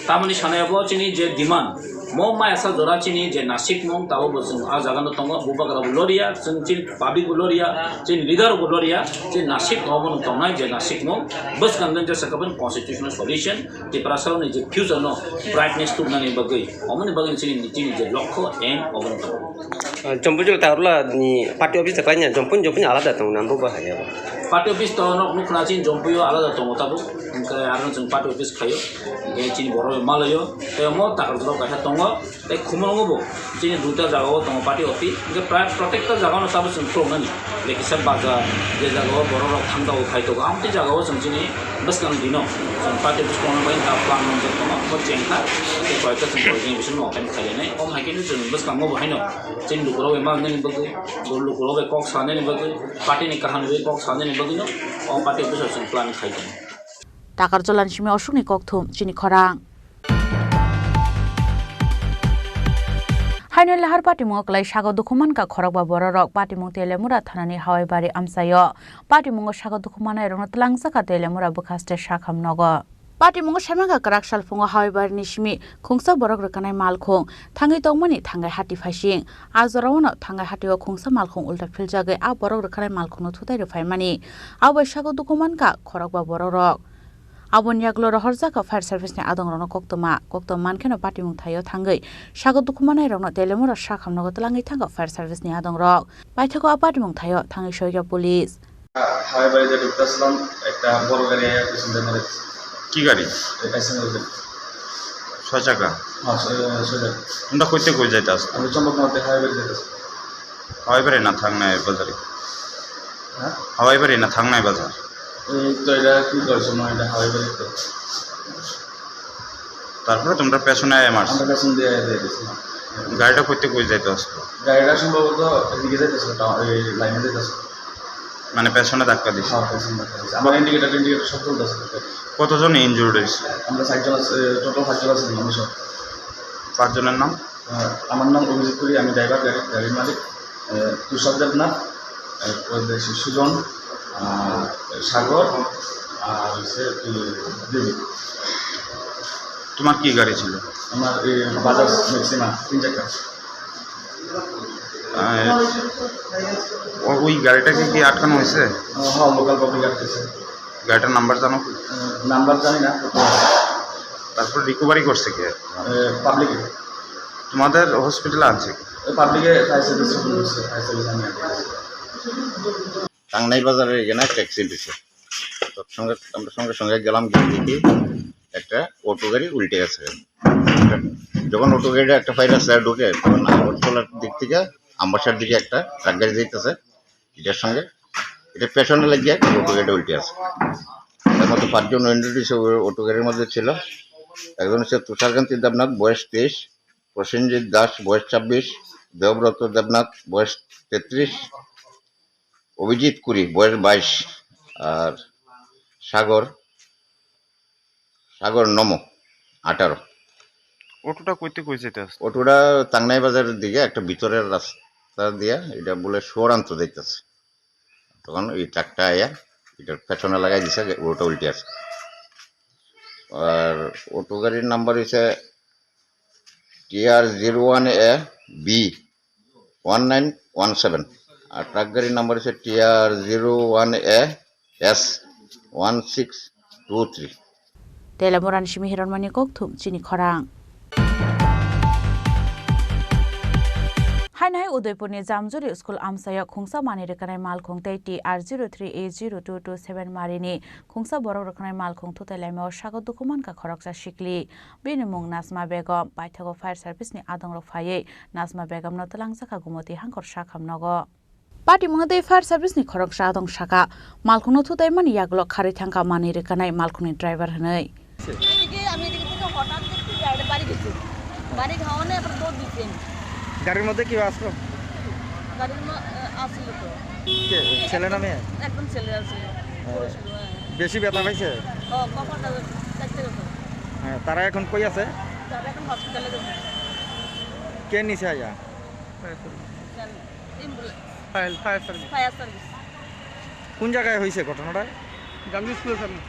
tamani sanayabo chini je demand mo ma asa jora chini je nasik mo tawo bosung a jagano tong bubaga loria chini public loria chini leader loria chini nasik obon tongnai je nasik mo baskan je sakaban constitutional solution Tiprasao ni je future no brightness to nani bagai omani bagai chini je lokho aim obon tong Jompun taruhlah ni party office sekalinya jompun alada tong nampu bahaya. Party office to no nukna chin jompuyo alada tong tabu ke aron chung party office khayo ge chini boro malayo te mo takarjolo ka tongo te khumrongo bo chini duta jagao tong party office ge protector jagano sabu chung pro nani lekisa baza je jagao boro rok thangda o khai to amti jagao chung chini baskan dino chung party office kono bain ta plan no to mo chengkha te koita chung project bisun no kan khale nai om hakin chung baskan mo haino chin lukro e ma nani bagu lukro be kok sane ni bagu party ni kahan be kok sane ni bagu no om party office chung plan khai to Takarjolan shimi osukni kokthum chini khorang Hainul lahar patimung klai sago dokuman ka khorok ba bororok patimung telemura thanani hawai bari amsayo patimung sago dokuman ai rong tlangsa ka telemura bukhaste shakham nogo Patimung Shamanga Karakshal Funga however Nishmi Kungsa Borok Rekanai Malkong Tangai Tongmani Tangai Hati Fashing Azorawana Tangai Hatio Kungsa Malkong Ulta Filjage A Borok Rekanai Malkong Tutai Refinemani Awa Shago Dukumanka Korokba Borok Abon Yaglora Horzaka Fire Service ni Adong Rono Kokto Mankeno Patimung Tayo Tangai Shago Dukumanai Rono Telemura Shakam Nogotalangi Tanga Fire Service ni Adong Rock Baitako Apatimung Tayo Tangai Shoya Police highway যে ঢুকতেছিলাম একটা বড় গাড়ি পিছন দিয়ে মেরে কি গাড়ি ছয় চাকা তোমরা কইতে কই যাইতে আস আমি চম্পকনগর হাইওয়ে যেতেছি হাওয়াই বাড়ি না থাংনাই বাজারে হাওয়াই বাড়ি না থাংনাই বাজার এই তো এটা কি করছো না এটা হাইওয়ে তো তারপরে তোমরা পেছনে মারছো আমরা পেছন দিয়ে দিয়েছিলাম গাড়িটা কইতে কই যাইতে আস গাড়িটা সম্ভবত এদিকে যাইতেছিল এই লাইনে যাইতেছিল মানে পেছনে ধাক্কা দিছে আমার ইন্ডিকেটর সব চলতেছে কতজন ইনজুর্ড হয়েছে আমরা 5 জন টোটাল 5 জন আছি আমি সব 5 জনের নাম আমার নাম অভিজিৎ পুরী আমি ড্রাইভার গাড়ির মালিক তুষার দেবনাথ সুজন সাগর আর হচ্ছে দেবী তোমার কি গাড়ি ছিল আমার বাজাজ ম্যাক্সিমা 3 চাকা ওই গাড়িটাকে কি আটকানো হয়েছে হ্যাঁ লোকাল পাবলিক আটকেছে গাড়িটার নাম্বার জানো নাম্বার জানি না তারপর রিকভারি করছে কে পাবলিকে তোমাদের হসপিটালে আছে পাবলিকে ফায়ার সার্ভিস আমি টাংনাই বাজারের এখানে একটা অ্যাক্সিডেন্ট হয়েছে তৎসঙ্গে আমরা সঙ্গে সঙ্গে গেলাম গিয়ে দেখি একটা অটো গাড়ি উল্টে গেছে যখন অটো গাড়িটা একটা ফায়ার সার্ভিস ঢুকে তখন আগরতলার দিক থেকে আমবাসার দিকে একটা ট্রাক গাড়ি যাইতেছে এটার সঙ্গে এটা পেছনে লাগিয়ে অটো গাড়িটা উল্টে আছে তার মধ্যে 5 জন অটো গাড়ির মধ্যে ছিল একজন হচ্ছে তুষারকান্তি দেবনাথ বয়স 23 প্রসেনজিৎ দাস বয়স 26 দেবব্রত দেবনাথ বয়স 33 অভিজিৎ কুরি বয়স 22 আর সাগর নমো 18 অটোটা কইতে কই যেতে আছে অটোটা টাংনাই বাজারের দিকে একটা ভিতরের রাস্তা দিয়ে এটা বলে সোরান্ত যাইতেছে তখন এই ট্রাকটা আয়া এটার পেছনে লাগাই দিছে ওটা উল্টে আছে আর অটো গাড়ির নাম্বার হচ্ছে TR01AB1917 আর ট্রাক গাড়ির নাম্বার হচ্ছে TR01AS1623 Telemoran Shimihiran Manikok Tum Chini Korang Hanai Udaipurni Jamjuri School Amsaya Khungsa Mani Rekanai Malkhong Taiti R03A0227 Marini Khungsa Borok Rekanai Malkhong Tutelemo Shagot Dokuman Ka Khoroksa Shikli Binimung Nasma Begum Baithago Fire Service ni Adong Rofaye Nasma Begum no Talangsaka Gumoti Hankor Shakam Nogo Patimung de Fire Service ni Khoroksa Adong Shaka Malkhong no Tutai Mani Yaglo Khari Thangka Mani Rekanai Malkhong ni driver Hanai আমি এদিকে থেকে হঠাৎ দেখছি গাড়িটা বাড়ি গেছে বাড়ি খাওয়ানো এবার দৌড় দিচ্ছেন গাড়ির মধ্যে কি আসলো গাড়ির আসছিল তো ছেলে না মেয়ে একদম ছেলে আছে বেশি ব্যথা পাইছে ও কপালটা চাইতে গেছে হ্যাঁ তারা এখন কই আছে তারা এখন হসপিটালে গেছে কে নিছে আয়া ফায়ার সার্ভিস কোন জায়গায় হয়েছে ঘটনাটা জামজুরি স্কুলের সামনে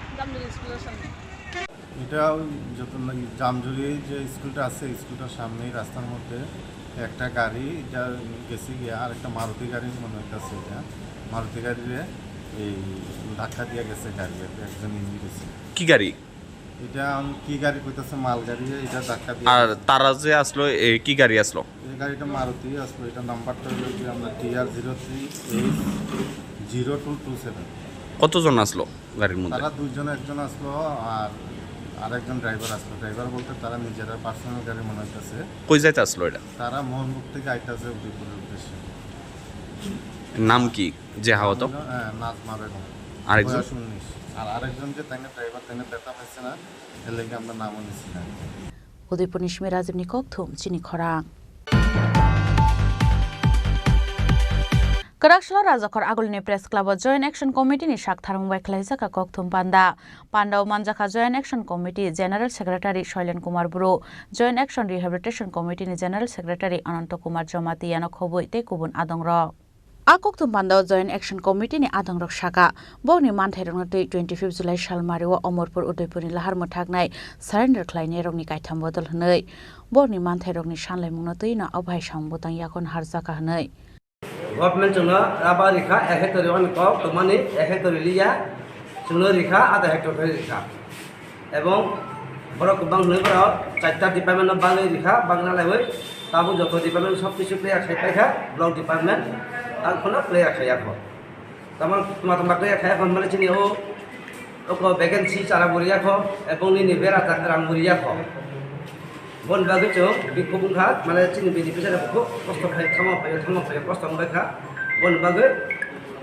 এটা যত জামজুরি যে স্কুলটা আছে স্কুলটার সামনেই রাস্তার মধ্যে একটা গাড়ি যা গেছে গিয়ে আর একটা মারুতি গাড়ি মনে হইতেছে এটা মারুতি গাড়িরে এই ধাক্কা দিয়ে গেছে গাড়িতে একজন ইঞ্জিন গেছে কি গাড়ি এটা কি গাড়ি কইতাছে মাল গাড়ি এটা ধাক্কা দিয়ে আর তারা যে আসলো কি গাড়ি আসলো এই গাড়িটা মারুতি আসলো এটা নাম্বারটা হলো যে আমরা TR03A0227 কতজন আসলো গাড়ির মধ্যে তারা দুইজন একজন আসলো আর আরেকজন ড্রাইভার আসলো ড্রাইভার বলতে তারা নিজেরা পার্সোনাল গাড়ি মনে হইতেছে কই যাইতে আসলো এটা তারা মোহনপুর থেকে আইতাছে উদয়পুরের উদ্দেশ্যে নাম কি যে হাওয়া তো নাজমা বেগম আরেকজন 19 আর আরেকজন যে তাইনে ড্রাইভার তাইনে ব্যথা পাইছে না এর লাগি আমরা নামও নিছি না Udaipur Nishmi Razim Nikok Thum Chini Korang Karakshla Razakor Agulni Press Club Joint Action Committee ni Shak Tharung Waikhlaisa ka Kokthum Panda Manjaka Joint Action Committee General Secretary Shailen Kumar Bro Joint Action Rehabilitation Committee ni General Secretary Ananto Kumar Jomati Yanok Hoboi te Kubun Adongra Akok tumpando Joint Action Committee ni adang rok saka boni manthai rok tei 25 July salmario Omorpur Udaipur ni lahar mothaknai surrender khlaini rok ni kaitham bodol hnei boni manthai rok ni sanlai mungno tei na abhai sambutang yakon harjaka hnei government जोंनो राबा रेखा 1 Hector one को तमाने 1 Hector लिया जोंनो रेखा आधा Hector रेखा एवं बरक बां नैबराव चारटा department of बांगले रेखा बांगला लाइबै ताबु जतो department सब किछु प्लेयार खायफा ब्लॉक डिपार्टमेंट आर कोना प्लेयार खायाखो तमन मातमा प्लेयार खायाखो माने चिनि ओ को वैकेंसी चारा बुरियाखो एवं नि निबेरा रां बुरियाखो बन बागै जों बिखौ बुंखा माने चिनि बेनिफिसियारि खौ कष्ट खाय थांबाय कष्ट मोनबायखा बन बागै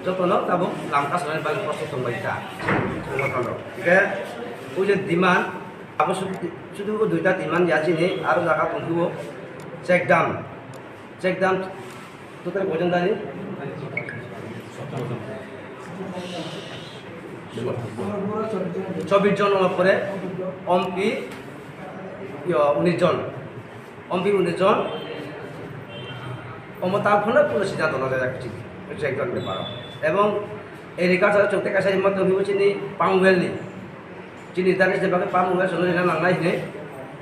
जतनो ताबु लामखा सनाय बागै कष्ट थांबायखा थांबाय के उजे डिमान्ड आबो सुदु दुइटा डिमान्ड याजिनि आरो जागा दंखिबो चेक दाम তোদের ভোজন দানি 24 জন পরে অম্পি 19 জন অম্পি 19 জন অমতা ফোনে পুরো সিদ্ধান্ত না যায় কিছু চেক দাম ব্যাপার এবং এই রিকার্ড চলতে কাছে মধ্যে হইছিনি পামওয়েলনি চিনি দানি যে বাকে পামওয়েল সনরি না নাংলাই নে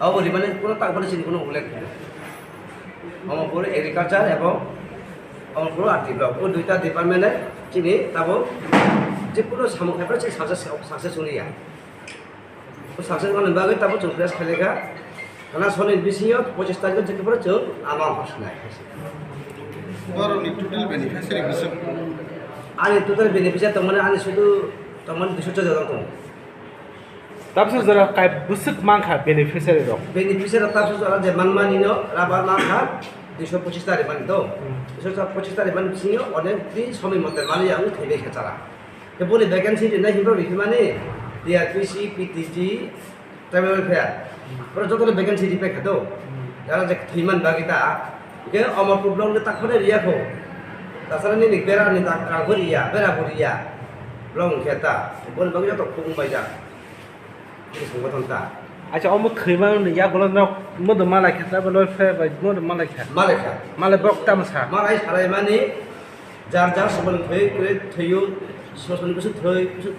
আও রিমানে কোনো তারপরে চিনি কোনো উল্লেখ নেই অমপুর এগ্রিকালচার এবং অমপুর আর্থিক ব্লক ও দুইটা ডিপার্টমেন্টে চিনি তাবো যে কোনো সামগ্রীফोर से साक्सेस होनिया ओ साक्सेस होनो बागै ताबो जों प्रेस खालेगा खाना सनि बिसियो 25 तारिख जेकेफोर जों आमा हसनाय बरनि टोटल बेनिफिशियारि बिसोर आनि टोटल बेनिफिशियारि तमने आनि सुदु तमन 214 जन दं ताबसो जरा काय बुसुक मांखा बेनिफिशियारि दं बेनिफिशियारि ताबसो जरा जे मानमानिनो राबा मांखा 225 तारिख मानि दं 225 तारिख मानि बिसियो अनेक दिन समय मते मानि आं थैबे खेचारा के बोले वैकेंसी दिनै हिब्रो रिखमानि डिआरपीसी पीटीजी ट्राइबल वेलफेयर पर जतले वैकेंसी दिपे खदो यार जे थैमान बागिता के अमरपुर ब्लॉक ने ताखने रियाखौ तासारनि नि बेरानि ता कागरिया बेराबुरिया ब्लॉक खेता बोल बागि जत खुंबाय जा संगठनता अच्छा अमु खैमान या गलन मद माला खेता बल फे मद माला खे माला ब्लॉक तामसा मालाय साराय मानि जार जार सबन थैयो सोसन कुछ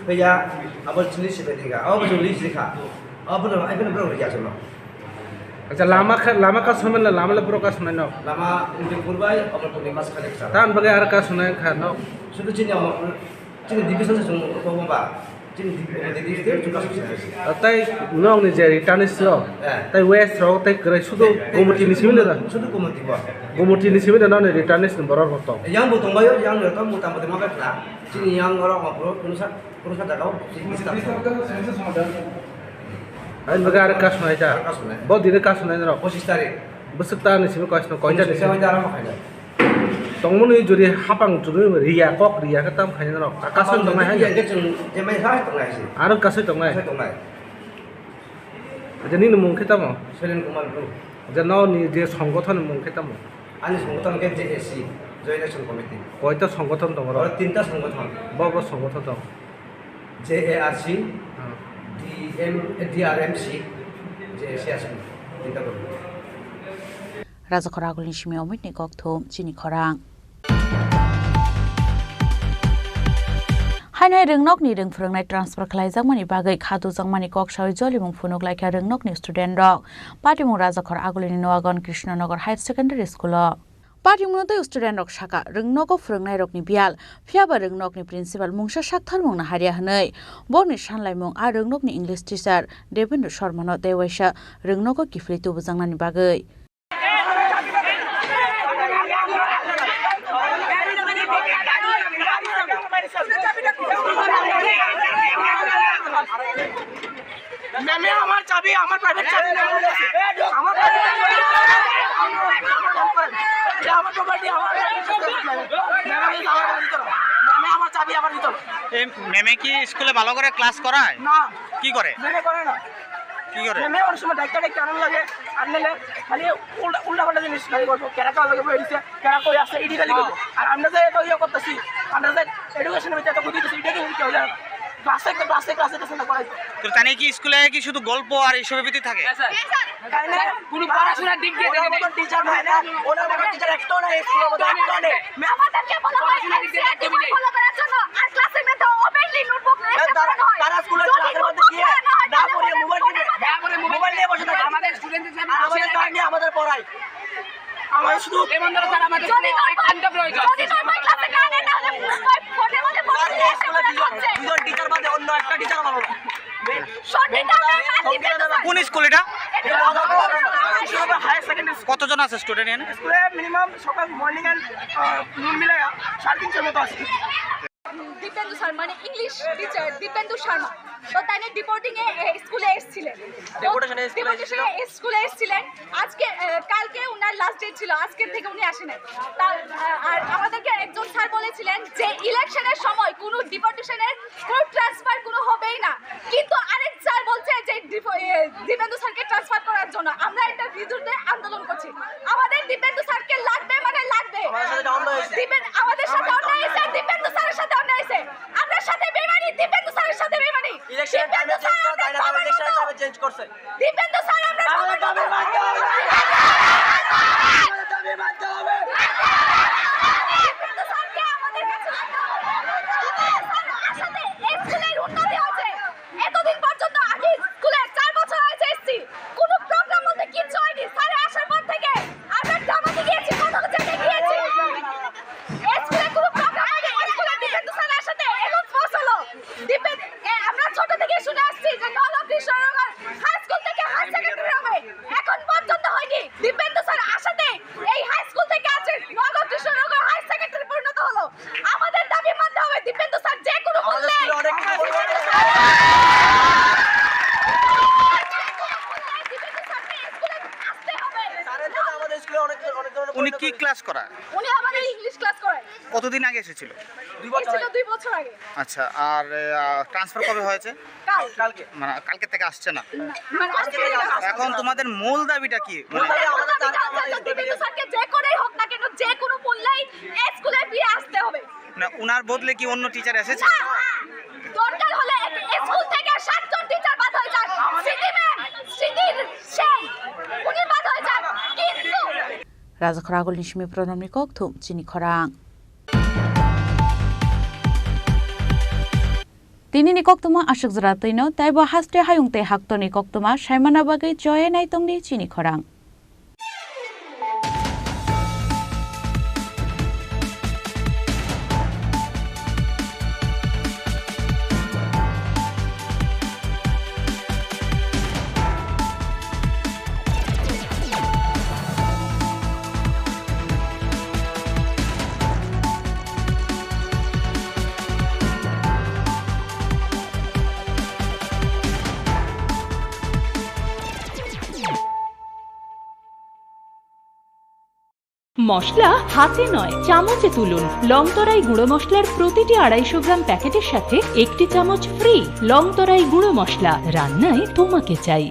थैया अब चिली से देगा अब जो लीज दिखा अब ना आइबन ब्रो रिया चलो अच्छा लामा का समय लामा ले ब्रो का सुनाय न लामा उनके पुरबाय अब तो निमास खाले सा तान बगे आर का सुनाय खा न सुदु चिनि अब चिनि डिविजन से को बा चिनि डिविजन जुका सुनाय ताई नंग नि जे रिटार्निस रो ताई वेस्ट रो ताई करे सुदु कमिटि नि सिमिले दा सुदु कमिटि बा कमिटि नि सिमिले न रिटार्निस नम्बर रो तो yang botong bayo yang to mutam-mutam mabekla Chini yang orang ngapro kunusa jagaw आइन बगे आर का सुनाय जा बहुत दिन का सुनाय न 25 तारिख बसुकता नि सिमि कष्ट कयटा नि सेवन जारा खायना तंगमनि जुरि हापां जुरि रिया कक रिया का ताम खायना न आकाशन दंनाय हाय जे जों जे माय हाय दंनाय से आरो कासै दंनाय जे नि मुंखे ताम सलेन कुमार ब्रो जे न नि जे संगठन मुंखे ताम आनि संगठन के जेएससी जॉइंट एक्शन कमिटी কয়টা সংগঠন দং और तीनटा संगठन बब संगठन दं जेएआरसी डीआरएमसी जेएससी तीनटा दं राजा खरागुलनि सिमियाव मिटनि गकथम चिनि खरां हायनाय रोंनकनि रोंफोरोंनाय ट्रान्सफार खालायजांमानि बागै खादुजांमानि कक्सावै जलिमुं फुनुगलायखा रोंनकनि स्टुडेन्ट रक पाटिमुं राजाखर आगुलिनि नवागन कृष्णनगर हायर सेकेन्डारि स्कुलाव पाटिमुंनो स्टुडेन्ट रक साका रोंनक फोरोंनाय रकनि बियाल फियाबा रोंनकनि प्रिन्सिपाल मुंसा साक्थार मुंना हारिया हनै बरनि सानलायमुं आ रोंनकनि इंलिश टीचार देवेन्द्र शर्मानो देवाइसा रोंनक किफ्रि तुबुजांनानि बागै मैंने हमार चाबी हमार प्राइवेट चाबी हमार प्रॉपर्टी हमार चाबी हमार ভিতর এই মেমে কি স্কুলে ভালো করে ক্লাস করায় না কি করে মেমে করে না কি করে মেমে ওর সময় ডাক্তারে কারণ লাগে আর নিলে খালি উল্টা পাল্টা জিনিস খালি করব কেরা কাজ লাগে বইছে কেরা কই আছে ইডি খালি করব আর আমরা যে তো ইয়া করতেছি আমরা যে এডুকেশনের ভিতরে তো বুঝিতেছি এটা কি কেউ জানে ক্লাসে না পড়াই তো তানে কি স্কুলে কি শুধু গল্প আর এইসবের ভিতরে থাকে তাই না কোনো পড়াশোনার দিক দিয়ে দেখেন টিচার হয় না ওনার টিচার একটাও না স্কুলের মধ্যে একটাও নেই আমাদেরকে বলা হয় না শুধু এমনদার স্যার আমাদের যদি কান্ডা প্রয়োজন যদি নয় ক্লাসে কানে না হলে ফোনে মধ্যে দুজন টিচার বাদে অন্য একটা টিচার ভালো না কোন স্কুল এটা হায়ার সেকেন্ডারি কতজন আছে স্টুডেন্ট এখানে স্কুলে মিনিমাম সকাল মর্নিং এন্ড নুন মিলায়া 350 মতো আছে দীপেন্দু স্যার মানে ইংলিশ টিচার দীপেন্দু শর্মা তো তাই ডিপোর্টিং এ স্কুলে এসেছিলেন ডেপুটেশনে স্কুলে এসেছিলেন আজকে কালকে উনার লাস্ট ডে ছিল আজকে থেকে উনি আসেন আর আমাদেরকে একজন স্যার বলেছিলেন যে ইলেকশনের সময় কোনো ডিপোর্টেশনের কোনো ট্রান্সফার কোনো হবেই না কিন্তু আরেক স্যার বলছে যে দীপেন্দু স্যারকে ট্রান্সফার করার জন্য আমরা এটার বিরুদ্ধে আন্দোলন করছি আমাদের দীপেন্দু স্যারকে লাগবে মানে লাগবে আমাদের সাথে অন্যায় হয়েছে দীপেন্দু স্যারের সাথে অন্যায় হয়েছে আমরা সাথে বেমানি দীপেন্দু স্যারের সাথে বেমানি ইলেকশন টাইমে চেঞ্জ করা যায় না ইলেকশন টাইমে চেঞ্জ করছে দীপেন্দু স্যার আমরা দাবি মানতে হবে দাবি মানতে হবে দীপেন্দু স্যারকে আমাদের কাছে আসলে এই স্কুলের উন্নতি হয়েছে এতদিন পর্যন্ত আগে স্কুলে 4 বছর হয়েছে এসছি কোনো প্রোগ্রাম বলতে কিচ্ছু হয়নি স্যার আসার পর থেকে আমরা জামাতে গিয়েছি কত জায়গায় গিয়েছি এই স্কুলে কোনো প্রোগ্রাম হয়নি স্কুলে দীপেন্দু স্যার আসাতে এখন ফসল দীপেন্দু আমরা ছোট থেকে শুনে আসছি যে নলক কৃষ্ণনগর হাই স্কুল থেকে হাই সেকেন্ডারি হবে এখন পর্যন্ত হয়নি দীপেন্দু স্যার আসাতে এই হাই স্কুল থেকে আছে নলক কৃষ্ণনগর হাই সেকেন্ডারি পরিণত হলো আমাদের দাবি মানতে হবে দীপেন্দু স্যার যে কোনো মূল্যে উনি কি ক্লাস করায় উনি আমাদের ইংলিশ ক্লাস করায় কতদিন আগে এসেছিল 2 বছর আগে আচ্ছা আর ট্রান্সফার কবে হয়েছে কালকে মানে কালকে থেকে আসছে না মানে আজকে থেকে এখন তোমাদের মূল দাবিটা কি মানে দীপেন্দু স্যারকে যে করেই হোক না কেন যে কোনো মূল্যেই এই স্কুলে ফিরে আসতে হবে না উনার বদলে কি অন্য টিচার এসেছে দরকার হলে স্কুল থেকে 7 জন টিচার বাদ হয়ে যান স্মৃতির সেই উনি বাদ হয়ে যান কিন্তু রাজা খরাগল নিশমি প্রণমনি কক থুম চিনি খরাং তিনি নি কক্তমা আশক জরা তৈন তাইবা হাস্তে হায়ুংতে হাক্তনি কক্তমা সাইমানা বাগৈ জয়ে নাইতংনি চিনি খরাং মশলা হাতে নয় চামচে তুলুন লংতরাই গুঁড়ো মশলার প্রতিটি 250 গ্রাম প্যাকেটের সাথে 1 চামচ ফ্রি লংতরাই গুঁড়ো মশলা রান্নায় তোমাকে চাই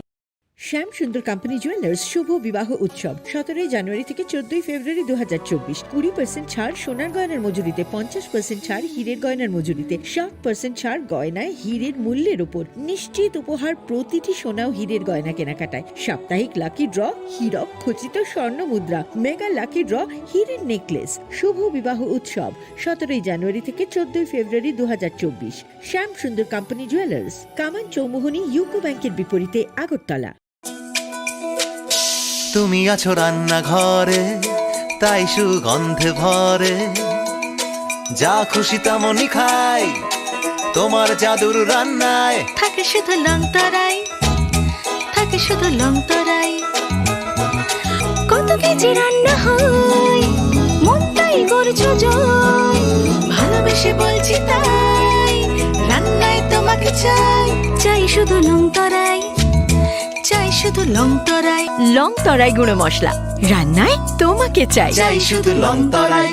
শ্যাম সুন্দর কোম্পানি জুয়েলার্স শুভ বিবাহ উৎসব 17 জানুয়ারি থেকে 14 ফেব্রুয়ারি 2024 20% ছাড় সোনার গয়নার মজুরিতে 50% ছাড় হীরের গয়নার মজুরিতে 60% ছাড় গয়নায় হীরের মূল্যের উপর নিশ্চিত উপহার প্রতিটি সোনা ও হীরের গয়না কেনাকাটায় সাপ্তাহিক লাকি ড্র হীরক খচিত স্বর্ণ মুদ্রা মেগা লাকি ড্র হীরের নেকলেস শুভ বিবাহ উৎসব 17 জানুয়ারি থেকে 14 ফেব্রুয়ারি 2024 শ্যাম সুন্দর কোম্পানি জুয়েলার্স কামান চৌমুহনী ইউকো ব্যাংকের বিপরীতে আগরতলা তুমি আছো রান্নাঘরে তাই সুগন্ধে ভরে যা খুশি তেমনই খাই তোমার জাদুর রান্নায় থাকে শুধু লংতরাই থাকে শুধু লংতরাই কত কেজি রান্না হয় মনটাই গড়ছো জয় ভালোবেসে বলছি তাই রান্নায় তোমাকে চাই চাই শুধু লংতরাই চাই শুধু লংতরাই লংতরাই গুঁড়ো মশলা রান্নায় তোমাকে চাই চাই শুধু লংতরাই